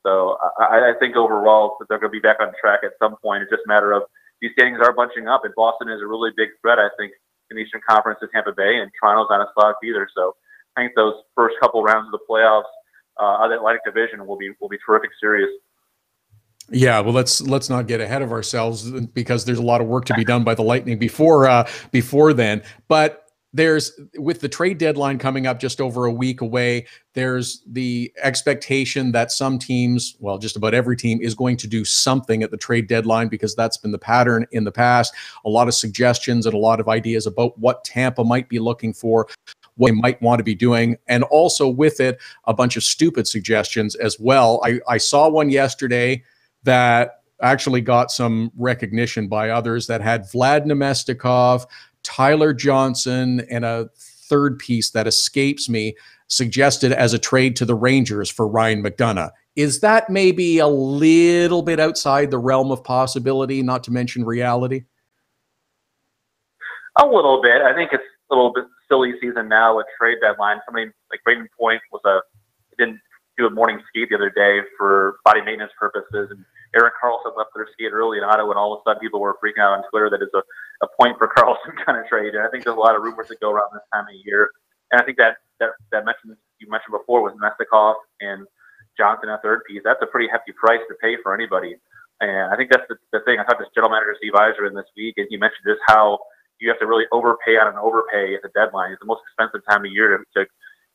So I think overall that they're going to be back on track at some point. It's just a matter of these standings are bunching up, and Boston is a really big threat, I think, in the Eastern Conference to Tampa Bay, and Toronto's not a slouch either. So I think those first couple rounds of the playoffs of the Atlantic Division will be terrific series. Yeah, well, let's not get ahead of ourselves because there's a lot of work to be done by the Lightning before then. But with the trade deadline coming up just over a week away, there's the expectation that some teams, well, just about every team, is going to do something at the trade deadline because that's been the pattern in the past. A lot of suggestions and a lot of ideas about what Tampa might be looking for, what they might want to be doing, and also with it, a bunch of stupid suggestions as well. I saw one yesterday that actually got some recognition by others that had Vlad Nemestikov, Tyler Johnson, and a third piece that escapes me, suggested as a trade to the Rangers for Ryan McDonagh. Is that maybe a little bit outside the realm of possibility, not to mention reality? A little bit. I think it's a little bit silly season now with trade deadline. Somebody like Braden Point didn't do a morning skate the other day for body maintenance purposes, and Erik Karlsson left their skate early in Ottawa, and all of a sudden people were freaking out on Twitter that it's a point for Karlsson kind of trade. And I think there's a lot of rumors that go around this time of year. And I think that you mentioned before with Mestikov and Johnson, a third piece, that's a pretty hefty price to pay for anybody. And I think that's the thing. I talked to general manager Steve Yzerman in this week, and he mentioned just how you have to really overpay on an overpay at the deadline. It's the most expensive time of year to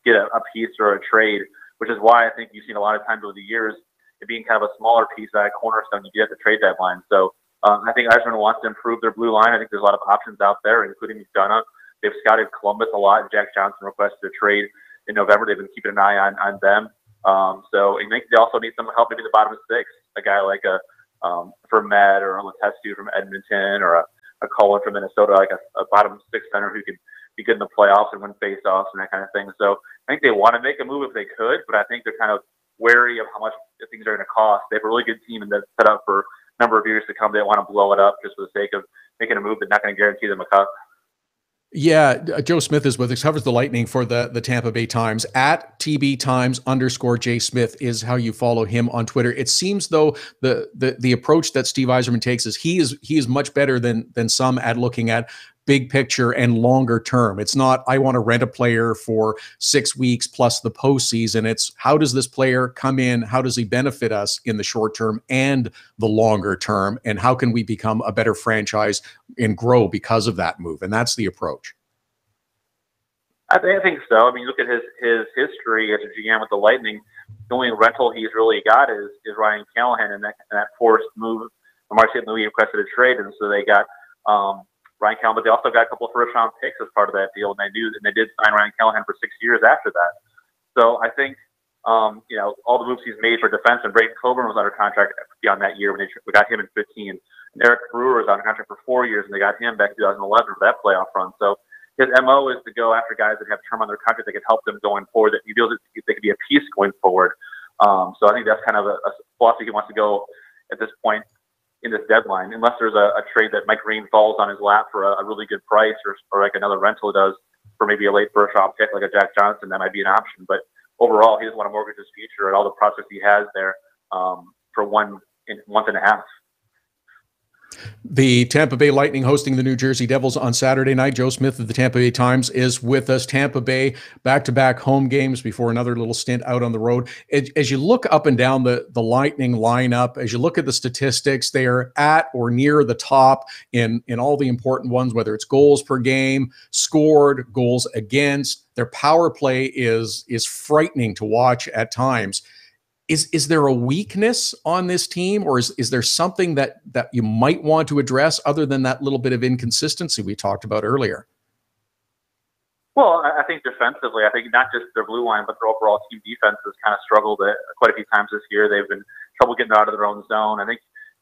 get a piece or a trade, which is why I think you've seen a lot of times over the years it being kind of a smaller piece, that cornerstone you get at the trade deadline. So I think Yzerman wants to improve their blue line. I think there's a lot of options out there, including McDonagh. They've scouted Columbus a lot. Jack Johnson requested a trade in November. They've been keeping an eye on them. So I think they also need some help maybe in the bottom of six, a guy like a Vermette or a Letestu from Edmonton or a Cullen from Minnesota, like a bottom six center who could be good in the playoffs and win faceoffs and that kind of thing. So I think they want to make a move if they could, but I think they're kind of wary of how much things are going to cost. They have a really good team and that's set up for a number of years to come. They don't want to blow it up just for the sake of making a move that's not going to guarantee them a cup. Yeah, Joe Smith is with us, covers the Lightning for the Tampa Bay Times. At @TB_Times_ Smith is how you follow him on Twitter. It seems though the approach that Steve Yzerman takes is he is much better than some at looking at big picture and longer term. It's not, I want to rent a player for 6 weeks plus the postseason. It's how does this player come in? How does he benefit us in the short term and the longer term? And how can we become a better franchise and grow because of that move? And that's the approach. I think so. I mean, look at his history as a GM with the Lightning. The only rental he's really got is Ryan Callahan, and that forced move. Mark St. Louis requested a trade, and so they got Ryan Callahan, but they also got a couple of first-round picks as part of that deal, and they did sign Ryan Callahan for 6 years after that. So I think, all the moves he's made for defense, and Braden Coburn was under contract beyond that year when we got him in 2015. And Eric Brewer was under contract for 4 years, and they got him back in 2011 for that playoff run. So his MO is to go after guys that have term on their contract that can help them going forward, that he feels that they could be a piece going forward. So I think that's kind of a philosophy he wants to go at this point in this deadline, unless there's a trade that Mike Green falls on his lap for a really good price, or like another rental does for maybe a late first round pick like a Jack Johnson. That might be an option, but overall he doesn't want to mortgage his future and all the prospects he has there for month and a half. The Tampa Bay Lightning hosting the New Jersey Devils on Saturday night. Joe Smith of the Tampa Bay Times is with us. Tampa Bay, back-to-back home games before another little stint out on the road. As you look up and down the Lightning lineup, as you look at the statistics, they are at or near the top in all the important ones, whether it's goals per game, scored, goals against. Their power play is frightening to watch at times. Is there a weakness on this team, or is there something that you might want to address other than that little bit of inconsistency we talked about earlier? Well, I think defensively, I think not just their blue line, but their overall team defense has kind of struggled quite a few times this year. They've been trouble getting out of their own zone. I think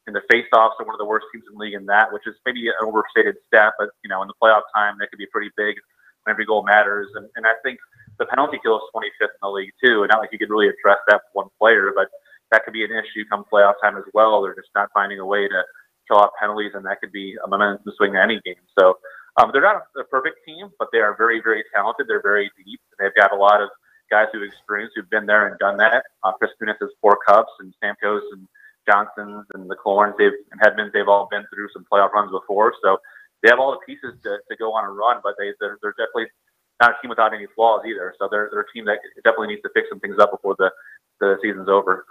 in the faceoffs, they're one of the worst teams in the league in that, which is maybe an overstated stat, but in the playoff time, that could be pretty big when every goal matters. And I think the penalty kill is 25th in the league too, and not like you could really address that with one player, but that could be an issue come playoff time as well. They're just not finding a way to kill out penalties, and that could be a momentum swing to any game. So they're not a perfect team, but they are very, very talented. They're very deep, and they've got a lot of guys who've experienced, who've been there and done that. Chris Kunitz has 4 cups, and Stamkos and Johnsons and the Clorns and Hedmans, they've all been through some playoff runs before. So they have all the pieces to go on a run, but they're definitely not a team without any flaws either. So they're a team that definitely needs to fix some things up before the season's over.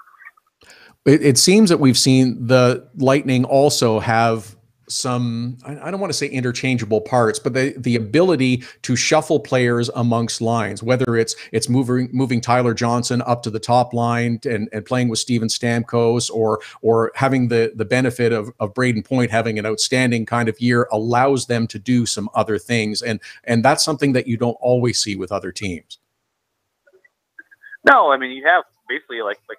It seems that we've seen the Lightning also have some, I don't want to say interchangeable parts, but the ability to shuffle players amongst lines, whether it's moving Tyler Johnson up to the top line and playing with Steven Stamkos, or having the benefit of Braden Point having an outstanding kind of year allows them to do some other things. And that's something that you don't always see with other teams. No, I mean, you have basically like 6,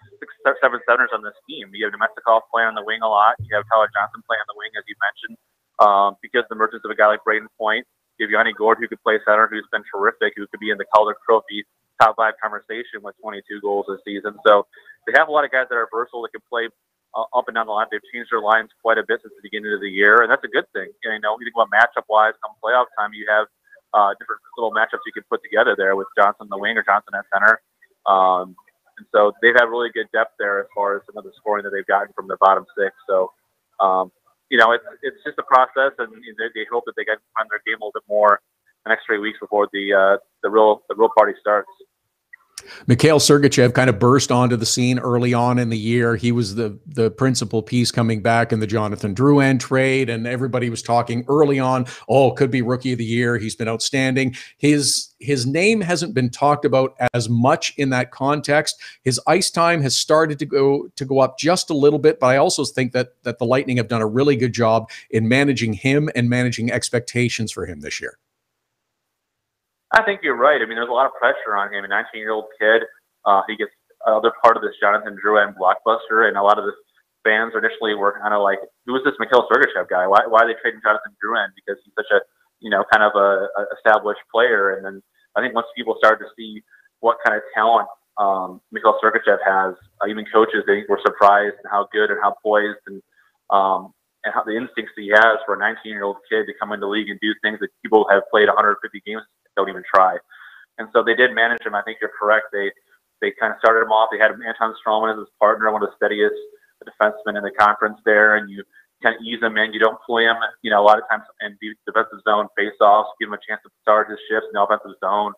7 centers on this team. You have Nemestikov playing on the wing a lot. You have Tyler Johnson playing on the wing, as you mentioned, because of the emergence of a guy like Braden Point. You have Yanni Gourde, who could play center, who's been terrific, who could be in the Calder Trophy top 5 conversation with 22 goals this season. So they have a lot of guys that are versatile that can play up and down the line. They've changed their lines quite a bit since the beginning of the year, and that's a good thing. You know, you think about matchup-wise, come playoff time, you have different little matchups you can put together there with Johnson on the wing or Johnson at center. And so they've had really good depth there as far as some of the scoring that they've gotten from the bottom 6. So, you know, it's just a process, and they hope that they get on their game a little bit more the next 3 weeks before the real party starts. Mikhail Sergachev kind of burst onto the scene early on in the year. He was the principal piece coming back in the Jonathan Drouin trade, and everybody was talking early on, could be rookie of the year. He's been outstanding. His name hasn't been talked about as much in that context. His ice time has started to go up just a little bit, but I also think that the Lightning have done a really good job in managing him and managing expectations for him this year. I think you're right. I mean, there's a lot of pressure on him. A 19-year-old kid, he gets another part of this Jonathan Drouin blockbuster, and a lot of the fans initially were kind of like, "Who is this Mikhail Sergachev guy? Why are they trading Jonathan Drouin? Because he's such a kind of a established player." And then I think once people started to see what kind of talent Mikhail Sergachev has, even coaches, they were surprised at how good and how poised and how the instincts that he has for a 19-year-old kid to come into the league and do things that people have played 150 games don't even try. And so they did manage him. I think you're correct. They kind of started him off. They had Anton Stroman as his partner, one of the steadiest defensemen in the conference there, and you kind of ease him in. You don't play him, a lot of times in the defensive zone face-offs, give him a chance to start his shifts in the offensive zone.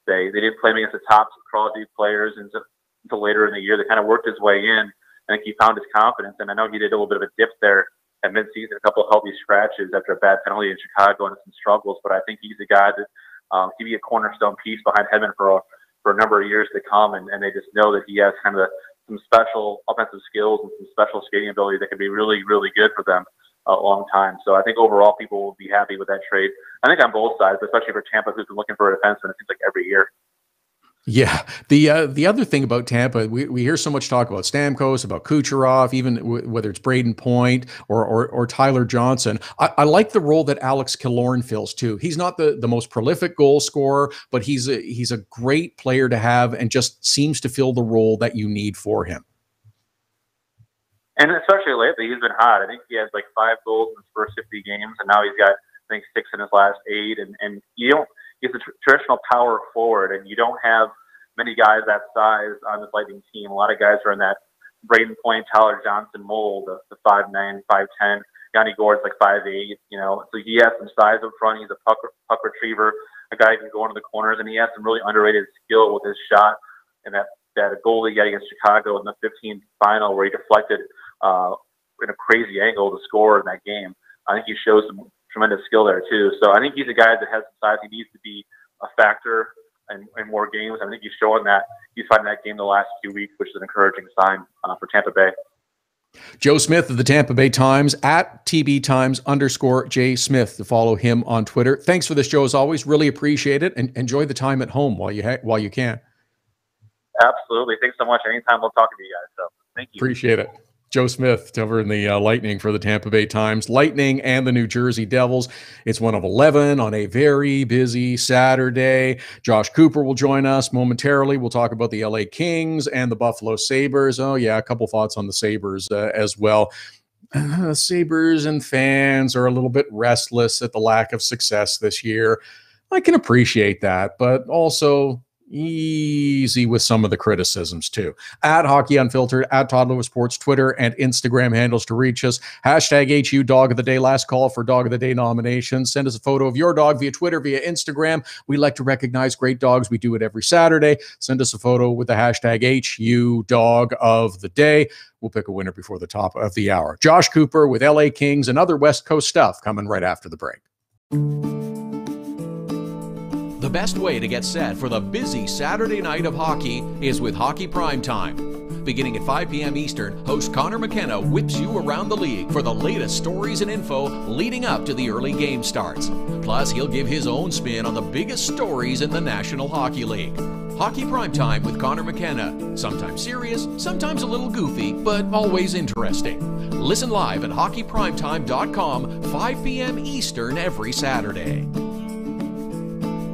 They didn't play him against the top quality players until later in the year. They kind of worked his way in. I think he found his confidence, and I know he did a little bit of a dip there at midseason, a couple of healthy scratches after a bad penalty in Chicago and some struggles, but I think he's a guy that he'd be a cornerstone piece behind Hedman for a number of years to come, and they just know that he has kind of some special offensive skills and some special skating ability that could be really, really good for them a long time. So I think overall people will be happy with that trade. I think on both sides, especially for Tampa, who's been looking for a defenseman, it seems like every year. Yeah. The other thing about Tampa, we hear so much talk about Stamkos, about Kucherov, even whether it's Braden Point or Tyler Johnson. I like the role that Alex Killorn fills too. He's not the most prolific goal scorer, but he's a great player to have and just seems to fill the role that you need for him. And especially lately, he's been hot. I think he has like 5 goals in his first 50 games, and now he's got, I think, 6 in his last 8. And you don't. He's a traditional power forward, and you don't have many guys that size on this Lightning team. A lot of guys are in that Braden Point, Tyler Johnson mold, the 5'9", 5'10". Yanni Gourde's like 5'8", So he has some size up front. He's a puck retriever, a guy who can go into the corners, and he has some really underrated skill with his shot. And that goal he got against Chicago in the 15th final where he deflected in a crazy angle to score in that game. I think he shows some tremendous skill there too. So I think he's a guy that has the size. He needs to be a factor in more games. I think he's showing that. He's finding that game the last few weeks, which is an encouraging sign for Tampa Bay. Joe Smith of the Tampa Bay Times at @TBTimes_J Smith to follow him on Twitter. Thanks for this, Joe, as always. Really appreciate it, and enjoy the time at home while you can. Absolutely. Thanks so much. Anytime we'll talk to you guys. So thank you. Appreciate it. Joe Smith over in the Lightning for the Tampa Bay Times. Lightning and the New Jersey Devils. It's 1 of 11 on a very busy Saturday. Josh Cooper will join us momentarily. We'll talk about the LA Kings and the Buffalo Sabres. Oh, yeah, a couple thoughts on the Sabres as well. Sabres and fans are a little bit restless at the lack of success this year. I can appreciate that, but also easy with some of the criticisms too. At Hockey Unfiltered, at Todd Lewis Sports, Twitter and Instagram handles to reach us. Hashtag HU Dog of the Day. Last call for Dog of the Day nominations. Send us a photo of your dog via Twitter, via Instagram. We like to recognize great dogs. We do it every Saturday. Send us a photo with the hashtag HU Dog of the Day. We'll pick a winner before the top of the hour. Josh Cooper with LA Kings and other West Coast stuff coming right after the break. The best way to get set for the busy Saturday night of hockey is with Hockey Primetime. Beginning at 5 p.m. Eastern, host Connor McKenna whips you around the league for the latest stories and info leading up to the early game starts. Plus, he'll give his own spin on the biggest stories in the National Hockey League. Hockey Primetime with Connor McKenna. Sometimes serious, sometimes a little goofy, but always interesting. Listen live at hockeyprimetime.com, 5 p.m. Eastern every Saturday.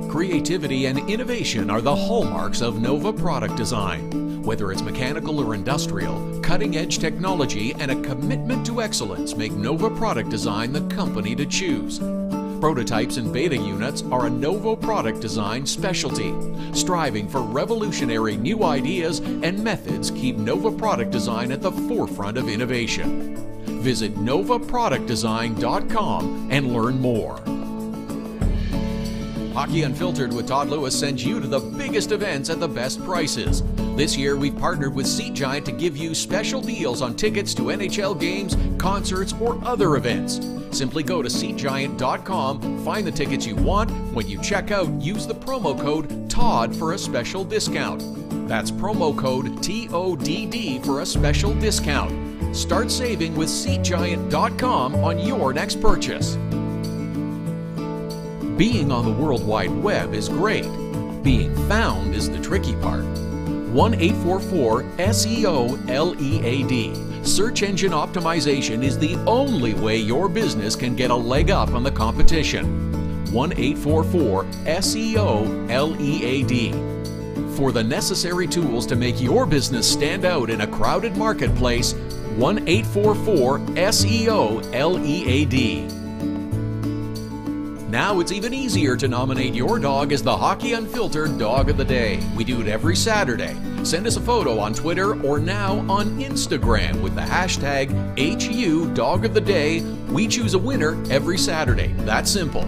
Creativity and innovation are the hallmarks of Nova Product Design. Whether it's mechanical or industrial, cutting-edge technology and a commitment to excellence make Nova Product Design the company to choose. Prototypes and beta units are a Nova Product Design specialty. Striving for revolutionary new ideas and methods keep Nova Product Design at the forefront of innovation. Visit novaproductdesign.com and learn more. Hockey Unfiltered with Todd Lewis sends you to the biggest events at the best prices. This year, we've partnered with Seat Giant to give you special deals on tickets to NHL games, concerts, or other events. Simply go to SeatGiant.com, find the tickets you want. When you check out, use the promo code TODD for a special discount. That's promo code TODD for a special discount. Start saving with SeatGiant.com on your next purchase. Being on the World Wide Web is great. Being found is the tricky part. 1-844-SEO-LEAD. Search engine optimization is the only way your business can get a leg up on the competition. 1-844-SEO-LEAD. For the necessary tools to make your business stand out in a crowded marketplace, 1-844-SEO-LEAD. Now it's even easier to nominate your dog as the Hockey Unfiltered Dog of the Day. We do it every Saturday. Send us a photo on Twitter or now on Instagram with the hashtag HU Dog of the Day. We choose a winner every Saturday. That's simple.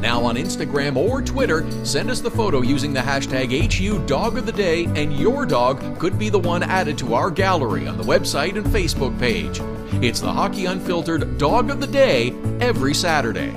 Now on Instagram or Twitter, send us the photo using the hashtag HU Dog of the Day, and your dog could be the one added to our gallery on the website and Facebook page. It's the Hockey Unfiltered Dog of the Day every Saturday.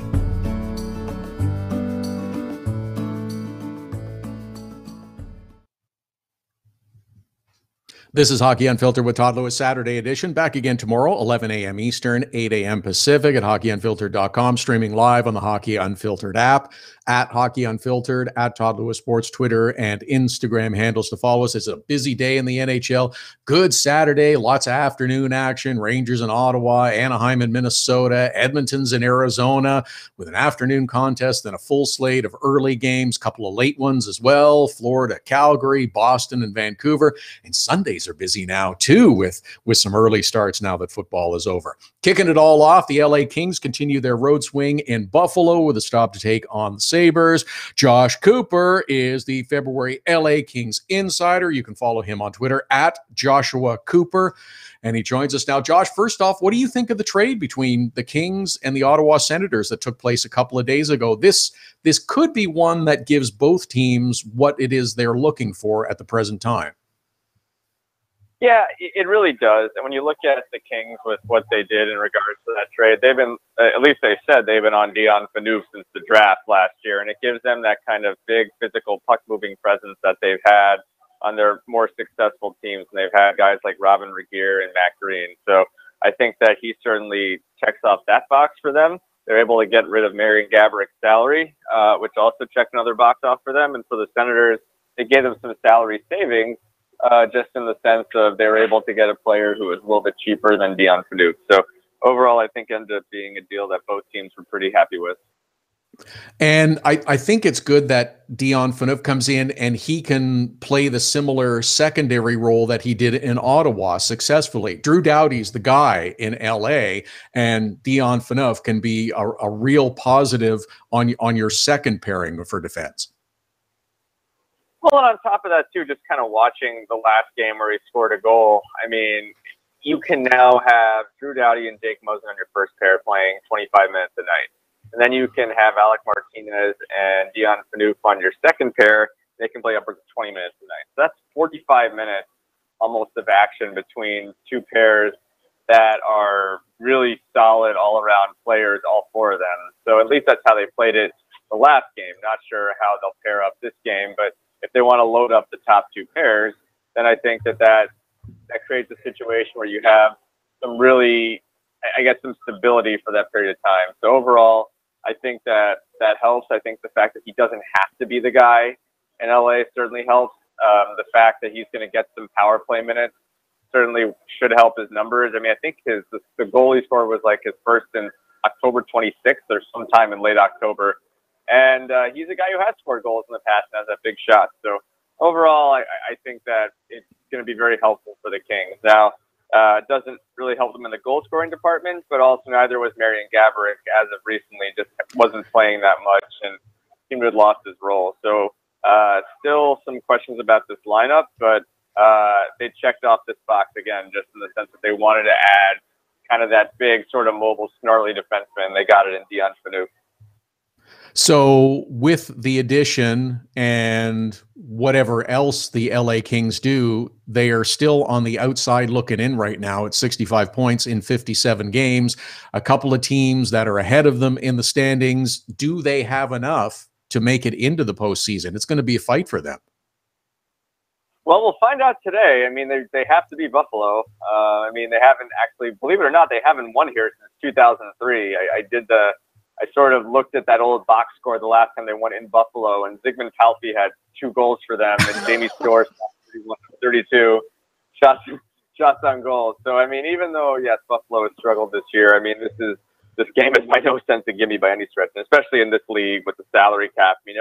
This is Hockey Unfiltered with Todd Lewis, Saturday edition. Back again tomorrow, 11 a.m. Eastern, 8 a.m. Pacific at hockeyunfiltered.com, streaming live on the Hockey Unfiltered app, at Hockey Unfiltered, at Todd Lewis Sports, Twitter and Instagram handles to follow us. It's a busy day in the NHL. Good Saturday, lots of afternoon action. Rangers in Ottawa, Anaheim in Minnesota, Edmonton's in Arizona with an afternoon contest and a full slate of early games, couple of late ones as well. Florida, Calgary, Boston and Vancouver. And Sundays are busy now too with some early starts now that football is over. Kicking it all off, the LA Kings continue their road swing in Buffalo with a stop to take on the Sabres. Josh Cooper is the February LA Kings insider. You can follow him on Twitter at Joshua Cooper. And he joins us now. Josh, first off, what do you think of the trade between the Kings and the Ottawa Senators that took place a couple of days ago? This could be one that gives both teams what it is they're looking for at the present time. Yeah, it really does. And when you look at the Kings with what they did in regards to that trade, they've been, at least they said, they've been on Dion Phaneuf since the draft last year. And it gives them that kind of big physical puck-moving presence that they've had on their more successful teams. And they've had guys like Robin Regehr and Matt Green. So I think that he certainly checks off that box for them. They're able to get rid of Marian Gabourik's salary, which also checked another box off for them. And for the Senators, it gave them some salary savings. Just in the sense of they were able to get a player who was a little bit cheaper than Dion Phaneuf. So overall, I think it ended up being a deal that both teams were pretty happy with. And I think it's good that Dion Phaneuf comes in and he can play the similar secondary role that he did in Ottawa successfully. Drew Doughty's the guy in LA, and Dion Phaneuf can be a real positive on your second pairing for defense. Well, and on top of that, too, just kind of watching the last game where he scored a goal, I mean, you can now have Drew Doughty and Jake Muzzin on your first pair playing 25 minutes a night. And then you can have Alec Martinez and Dion Phaneuf on your second pair. They can play upwards of 20 minutes a night. So that's 45 minutes almost of action between two pairs that are really solid all-around players, all four of them. So at least that's how they played it the last game. Not sure how they'll pair up this game, but if they want to load up the top two pairs, then I think that creates a situation where you have some really, I guess, some stability for that period of time. So overall, I think that helps. I think the fact that he doesn't have to be the guy in LA certainly helps. The fact that he's going to get some power play minutes certainly should help his numbers. I mean, I think the goal he scored was like his first in October 26th or sometime in late October. And he's a guy who has scored goals in the past and has that big shot. So overall, I think that it's going to be very helpful for the Kings. Now, it doesn't really help them in the goal scoring department, but also neither was Marian Gaborik as of recently, just wasn't playing that much and seemed to have lost his role. So still some questions about this lineup, but they checked off this box again, just in the sense that they wanted to add kind of that big sort of mobile, snarly defenseman. They got it in Dion Phaneuf. So with the addition and whatever else the LA Kings do, they are still on the outside looking in right now at 65 points in 57 games. A couple of teams that are ahead of them in the standings. Do they have enough to make it into the postseason? It's going to be a fight for them. Well, we'll find out today. I mean, they have to be Buffalo. I mean, they haven't actually, believe it or not, they haven't won here since 2003. I sort of looked at that old box score the last time they won in Buffalo, and Zygmunt Palffy had 2 goals for them, and Jamie Storrs 32 shots on goal. So, I mean, even though, yes, Buffalo has struggled this year, I mean, this game is by no sense a gimme by any stretch, and especially in this league with the salary cap. I mean,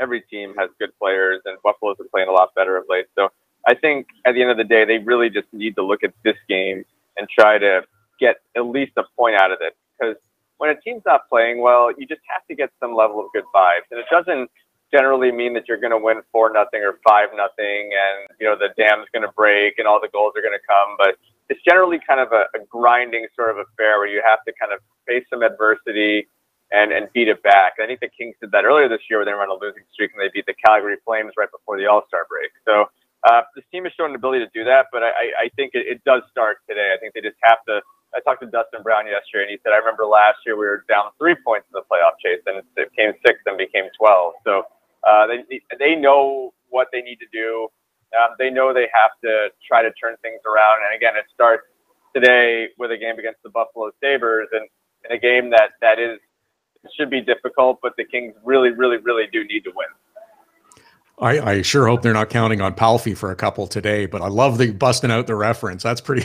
every team has good players, and Buffalo's been playing a lot better of late. So I think at the end of the day, they really just need to look at this game and try to get at least a point out of it, because when a team's not playing well, you just have to get some level of good vibes. And it doesn't generally mean that you're going to win 4-0 or 5-0 and, you know, the dam's going to break and all the goals are going to come. But it's generally kind of a grinding sort of affair where you have to kind of face some adversity and beat it back. I think the Kings did that earlier this year where they were on a losing streak and they beat the Calgary Flames right before the All-Star break. So this team has shown an ability to do that, but I think it does start today. I think they just have to. I talked to Dustin Brown yesterday, and he said, I remember last year we were down 3 points in the playoff chase, and it came 6 and became 12. So they know what they need to do. They know they have to try to turn things around. And, again, it starts today with a game against the Buffalo Sabres, and in a game that should be difficult, but the Kings really, really, really do need to win. I sure hope they're not counting on Palffy for a couple today, but I love the busting out the reference. That's pretty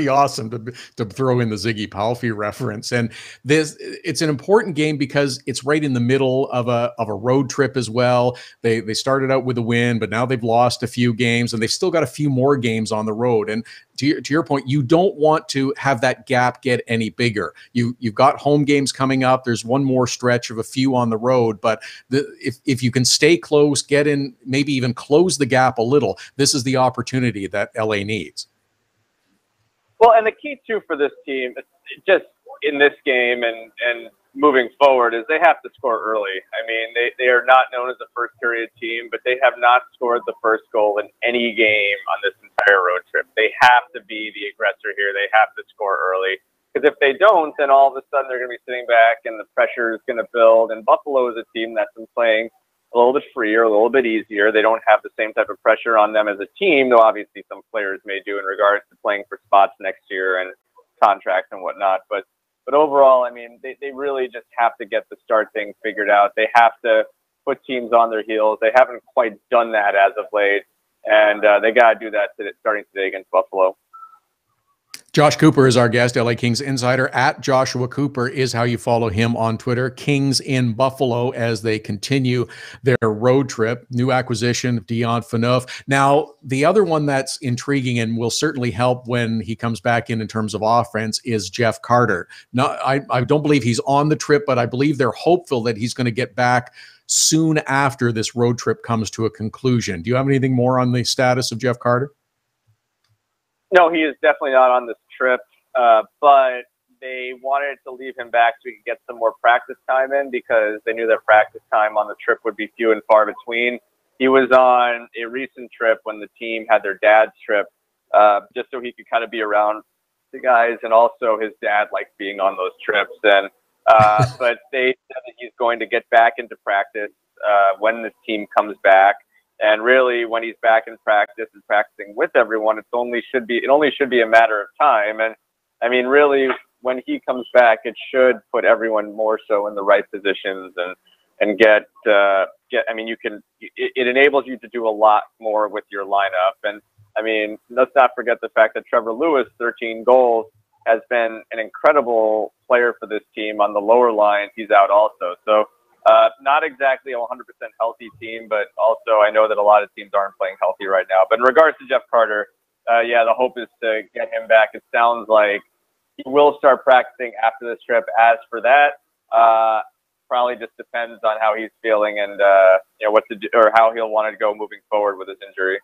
awesome to throw in the Ziggy Palffy reference. And it's an important game because it's right in the middle of a road trip as well. They started out with a win, but now they've lost a few games and they've still got a few more games on the road. And to your point, you don't want to have that gap get any bigger. You've got home games coming up. There's one more stretch of a few on the road, but if you can stay close, get in, maybe even close the gap a little, this is the opportunity that LA needs. Well, and the key too for this team, just in this game and moving forward, is they have to score early. I mean, they are not known as a first period team, but they have not scored the first goal in any game on this entire road trip. They have to be the aggressor here. They have to score early, because if they don't, then all of a sudden they're going to be sitting back and the pressure is going to build. And Buffalo is a team that's been playing a little bit freer, a little bit easier. They don't have the same type of pressure on them as a team, though obviously some players may do in regards to playing for spots next year and contracts and whatnot. But overall, I mean, they really just have to get the start thing figured out. They have to put teams on their heels. They haven't quite done that as of late, and they got to do that starting today against Buffalo. Josh Cooper is our guest, LA Kings insider. At Joshua Cooper is how you follow him on Twitter. Kings in Buffalo as they continue their road trip. New acquisition of Dion Phaneuf. Now, the other one that's intriguing and will certainly help when he comes back in terms of offense is Jeff Carter. Now, I don't believe he's on the trip, but I believe they're hopeful that he's going to get back soon after this road trip comes to a conclusion. Do you have anything more on the status of Jeff Carter? No, he is definitely not on this trip, but they wanted to leave him back so he could get some more practice time in because they knew that practice time on the trip would be few and far between. He was on a recent trip when the team had their dad's trip, just so he could kind of be around the guys, and also his dad likes being on those trips. And but they said that he's going to get back into practice when this team comes back. And really, when he's back in practice and practicing with everyone, it only should be a matter of time. And I mean, really, when he comes back, it should put everyone more so in the right positions and get. I mean, it enables you to do a lot more with your lineup. And I mean, let's not forget the fact that Trevor Lewis, 13 goals, has been an incredible player for this team on the lower line. He's out also, so. Not exactly a 100% healthy team, but also I know that a lot of teams aren't playing healthy right now. But in regards to Jeff Carter, yeah, the hope is to get him back. It sounds like he will start practicing after this trip. As for that, probably just depends on how he's feeling and what to do or how he'll want to go moving forward with his injury.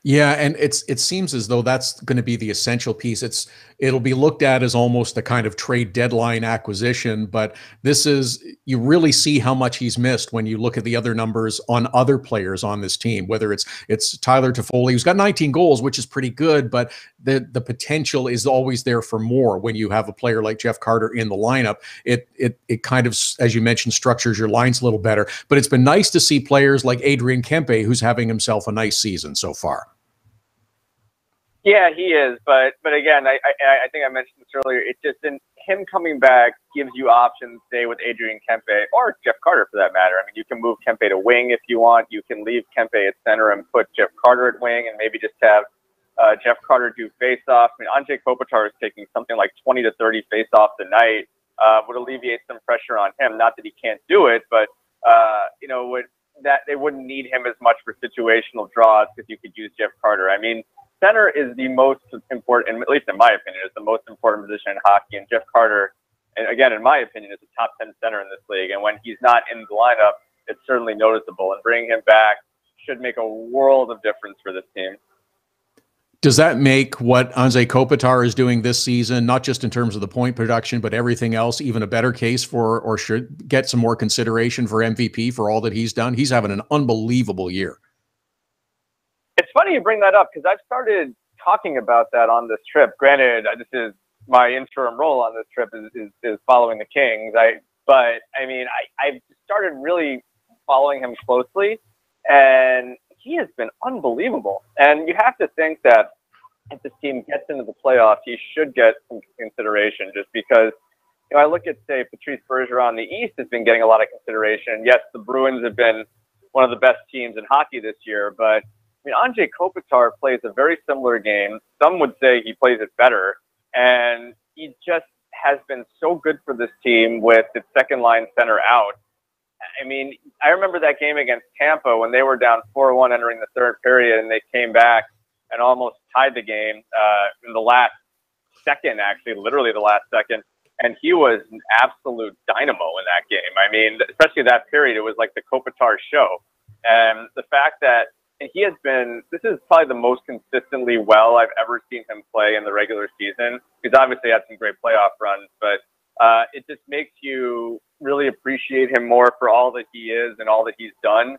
Yeah, and it seems as though that's going to be the essential piece. It'll be looked at as almost a kind of trade deadline acquisition, but you really see how much he's missed when you look at the other numbers on other players on this team, whether it's Tyler Toffoli, who's got 19 goals, which is pretty good, but the potential is always there for more when you have a player like Jeff Carter in the lineup. It kind of, as you mentioned, structures your lines a little better, but it's been nice to see players like Adrian Kempe, who's having himself a nice season so far. Yeah, he is, but again, I think I mentioned this earlier. It just him coming back gives you options, say with Adrian Kempe or Jeff Carter for that matter. I mean, you can move Kempe to wing if you want. You can leave Kempe at center and put Jeff Carter at wing, and maybe just have Jeff Carter do face-off. I mean, Anze Kopitar is taking something like 20 to 30 face-offs a night. Would alleviate some pressure on him. Not that he can't do it, but that they wouldn't need him as much for situational draws because you could use Jeff Carter. I mean, center is the most important, at least in my opinion, is the most important position in hockey. And Jeff Carter, and again, in my opinion, is a top 10 center in this league. And when he's not in the lineup, it's certainly noticeable. And bringing him back should make a world of difference for this team. Does that make what Anze Kopitar is doing this season, not just in terms of the point production, but everything else, even a better case for, or should get some more consideration for MVP for all that he's done? He's having an unbelievable year. It's funny you bring that up because I've started talking about that on this trip. Granted, this is my interim role on this trip is following the Kings. But I've started really following him closely, and he has been unbelievable. And you have to think that if this team gets into the playoffs, he should get some consideration just because, I look at, say, Patrice Bergeron. The East has been getting a lot of consideration. Yes, the Bruins have been one of the best teams in hockey this year, but Anze Kopitar plays a very similar game. Some would say he plays it better, and he just has been so good for this team with its second-line center out. I mean, I remember that game against Tampa when they were down 4-1 entering the third period, and they came back and almost tied the game in the last second, actually, literally the last second. And he was an absolute dynamo in that game. I mean, especially that period, it was like the Kopitar show. And the fact that he has been, this is probably the most consistently well I've ever seen him play in the regular season. He's obviously had some great playoff runs, but it just makes you really appreciate him more for all that he is and all that he's done,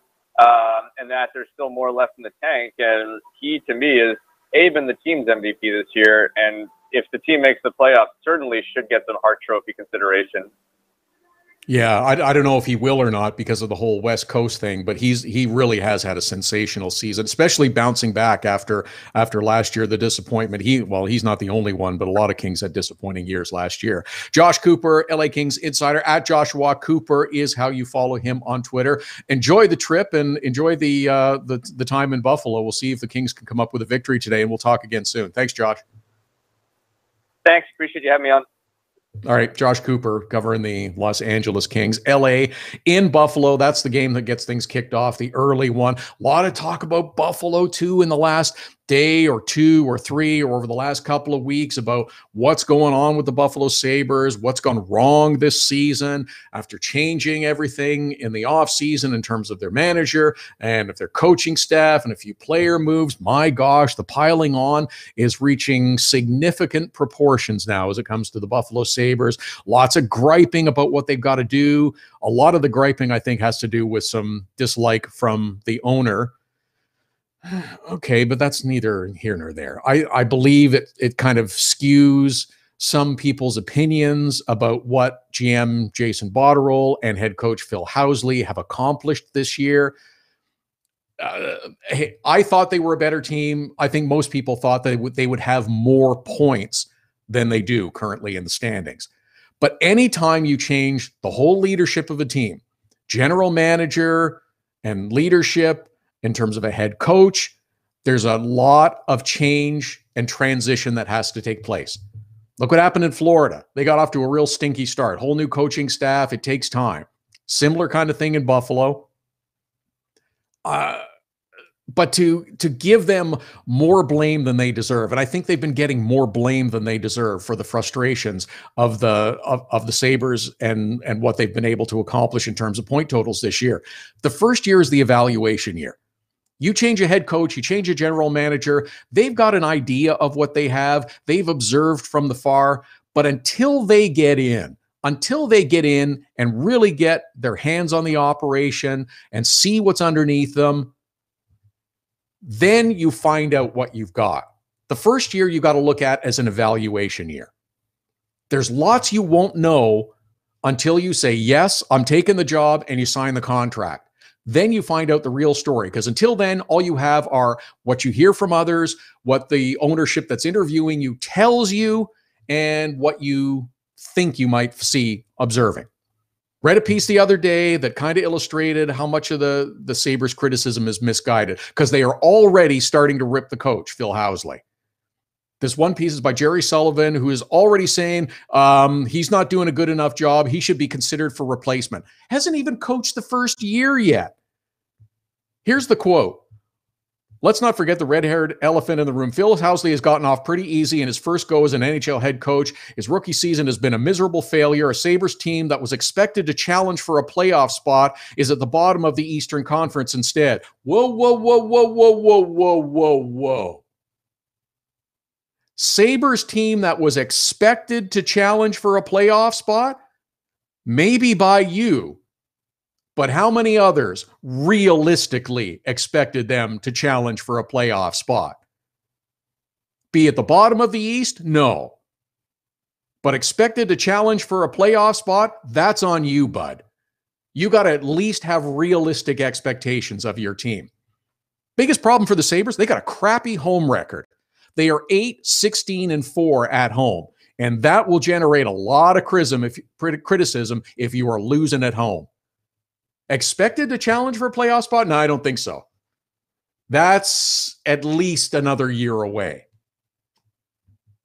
and that there's still more left in the tank. And he, to me, is been the team's MVP this year, and if the team makes the playoffs, certainly should get some Hart Trophy consideration. Yeah, I don't know if he will or not because of the whole West Coast thing, but he really has had a sensational season, especially bouncing back after last year, the disappointment. He's not the only one, but a lot of Kings had disappointing years last year. Josh Cooper, LA Kings insider, at Joshua Cooper is how you follow him on Twitter. Enjoy the trip and enjoy the time in Buffalo. We'll see if the Kings can come up with a victory today, and we'll talk again soon. Thanks, Josh. Thanks. Appreciate you having me on. All right, Josh Cooper covering the Los Angeles Kings. LA in Buffalo. That's the game that gets things kicked off, the early one. A lot of talk about Buffalo, too, in the last day or two or three or over the last couple of weeks about what's going on with the Buffalo Sabres, what's gone wrong this season after changing everything in the offseason in terms of their manager and if their coaching staff and a few player moves. My gosh, the piling on is reaching significant proportions now as it comes to the Buffalo Sabres. Lots of griping about what they've got to do. A lot of the griping, I think, has to do with some dislike from the owner. Okay, but that's neither here nor there. I believe it kind of skews some people's opinions about what GM Jason Botterill and head coach Phil Housley have accomplished this year. I thought they were a better team. I think most people thought they would have more points than they do currently in the standings. But anytime you change the whole leadership of a team, general manager and leadership, in terms of a head coach, there's a lot of change and transition that has to take place. Look what happened in Florida. They got off to a real stinky start. Whole new coaching staff. It takes time. Similar kind of thing in Buffalo. But to give them more blame than they deserve, and I think they've been getting more blame than they deserve for the frustrations of the Sabres and what they've been able to accomplish in terms of point totals this year. The first year is the evaluation year. You change a head coach, you change a general manager, they've got an idea of what they have, they've observed from the far, but until they get in and really get their hands on the operation and see what's underneath them, then you find out what you've got. The first year you got to look at as an evaluation year. There's lots you won't know until you say, yes, I'm taking the job, and you sign the contract. Then you find out the real story, because until then, all you have are what you hear from others, what the ownership that's interviewing you tells you, and what you think you might see observing. Read a piece the other day that kind of illustrated how much of the Sabres criticism is misguided, because they are already starting to rip the coach, Phil Housley. This one piece is by Jerry Sullivan, who is already saying he's not doing a good enough job. He should be considered for replacement. Hasn't even coached the first year yet. Here's the quote. Let's not forget the red-haired elephant in the room. Phil Housley has gotten off pretty easy in his first go as an NHL head coach. His rookie season has been a miserable failure. A Sabres team that was expected to challenge for a playoff spot is at the bottom of the Eastern Conference instead. Whoa, whoa, whoa, whoa, whoa, whoa, whoa, whoa, whoa. Sabres team that was expected to challenge for a playoff spot? Maybe by you. But how many others realistically expected them to challenge for a playoff spot? Be at the bottom of the East? No. But expected to challenge for a playoff spot? That's on you, bud. You got to at least have realistic expectations of your team. Biggest problem for the Sabres, they got a crappy home record. They are 8-16-4 at home, and that will generate a lot of criticism if you are losing at home. Expected to challenge for a playoff spot? No, I don't think so. That's at least another year away.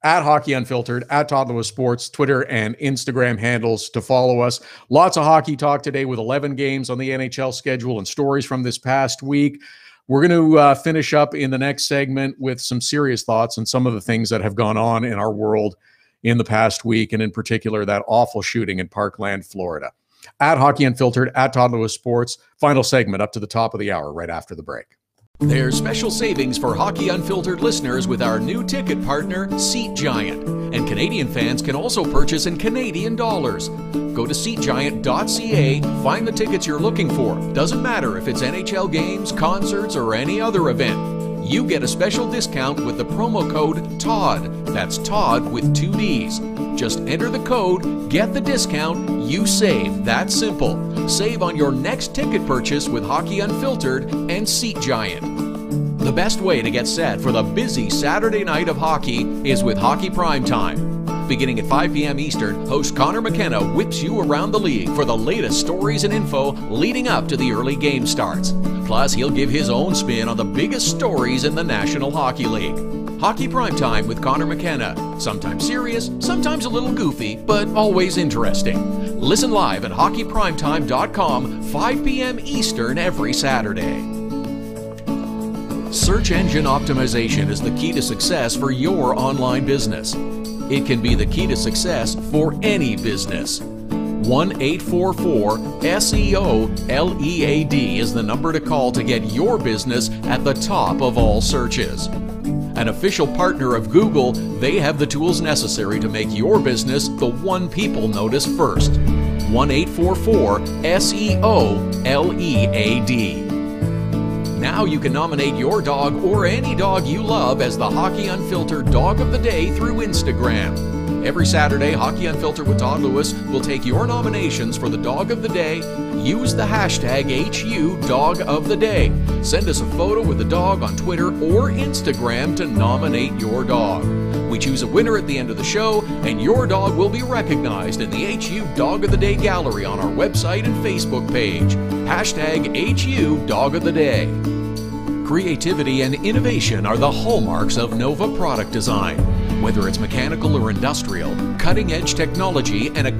At Hockey Unfiltered, at Todd Lewis Sports, Twitter and Instagram handles to follow us. Lots of hockey talk today with 11 games on the NHL schedule and stories from this past week. We're going to finish up in the next segment with some serious thoughts on some of the things that have gone on in our world in the past week, and in particular, that awful shooting in Parkland, Florida. At Hockey Unfiltered, at Todd Lewis Sports, final segment up to the top of the hour right after the break. There's special savings for Hockey Unfiltered listeners with our new ticket partner, Seat Giant. And Canadian fans can also purchase in Canadian dollars. Go to SeatGiant.ca, find the tickets you're looking for. Doesn't matter if it's NHL games, concerts, or any other event. You get a special discount with the promo code TODD. That's Todd with 2 Ds. Just enter the code, get the discount, you save. That's simple. Save on your next ticket purchase with Hockey Unfiltered and Seat Giant. The best way to get set for the busy Saturday night of hockey is with Hockey Primetime. Beginning at 5 p.m. Eastern, host Connor McKenna whips you around the league for the latest stories and info leading up to the early game starts. Plus, he'll give his own spin on the biggest stories in the National Hockey League. Hockey Primetime with Connor McKenna. Sometimes serious, sometimes a little goofy, but always interesting. Listen live at hockeyprimetime.com, 5 p.m. Eastern every Saturday. Search engine optimization is the key to success for your online business. It can be the key to success for any business. 1-844-SEO-LEAD is the number to call to get your business at the top of all searches. An official partner of Google, they have the tools necessary to make your business the one people notice first. 1-844-SEO-LEAD. Now you can nominate your dog or any dog you love as the Hockey Unfiltered Dog of the Day through Instagram. Every Saturday, Hockey Unfiltered with Todd Lewis will take your nominations for the Dog of the Day. Use the hashtag #HUDogoftheDay. Send us a photo with the dog on Twitter or Instagram to nominate your dog. We choose a winner at the end of the show, and your dog will be recognized in the HU Dog of the Day gallery on our website and Facebook page. Hashtag #HUDogoftheDay. Creativity and innovation are the hallmarks of Nova product design. Whether it's mechanical or industrial, cutting-edge technology and a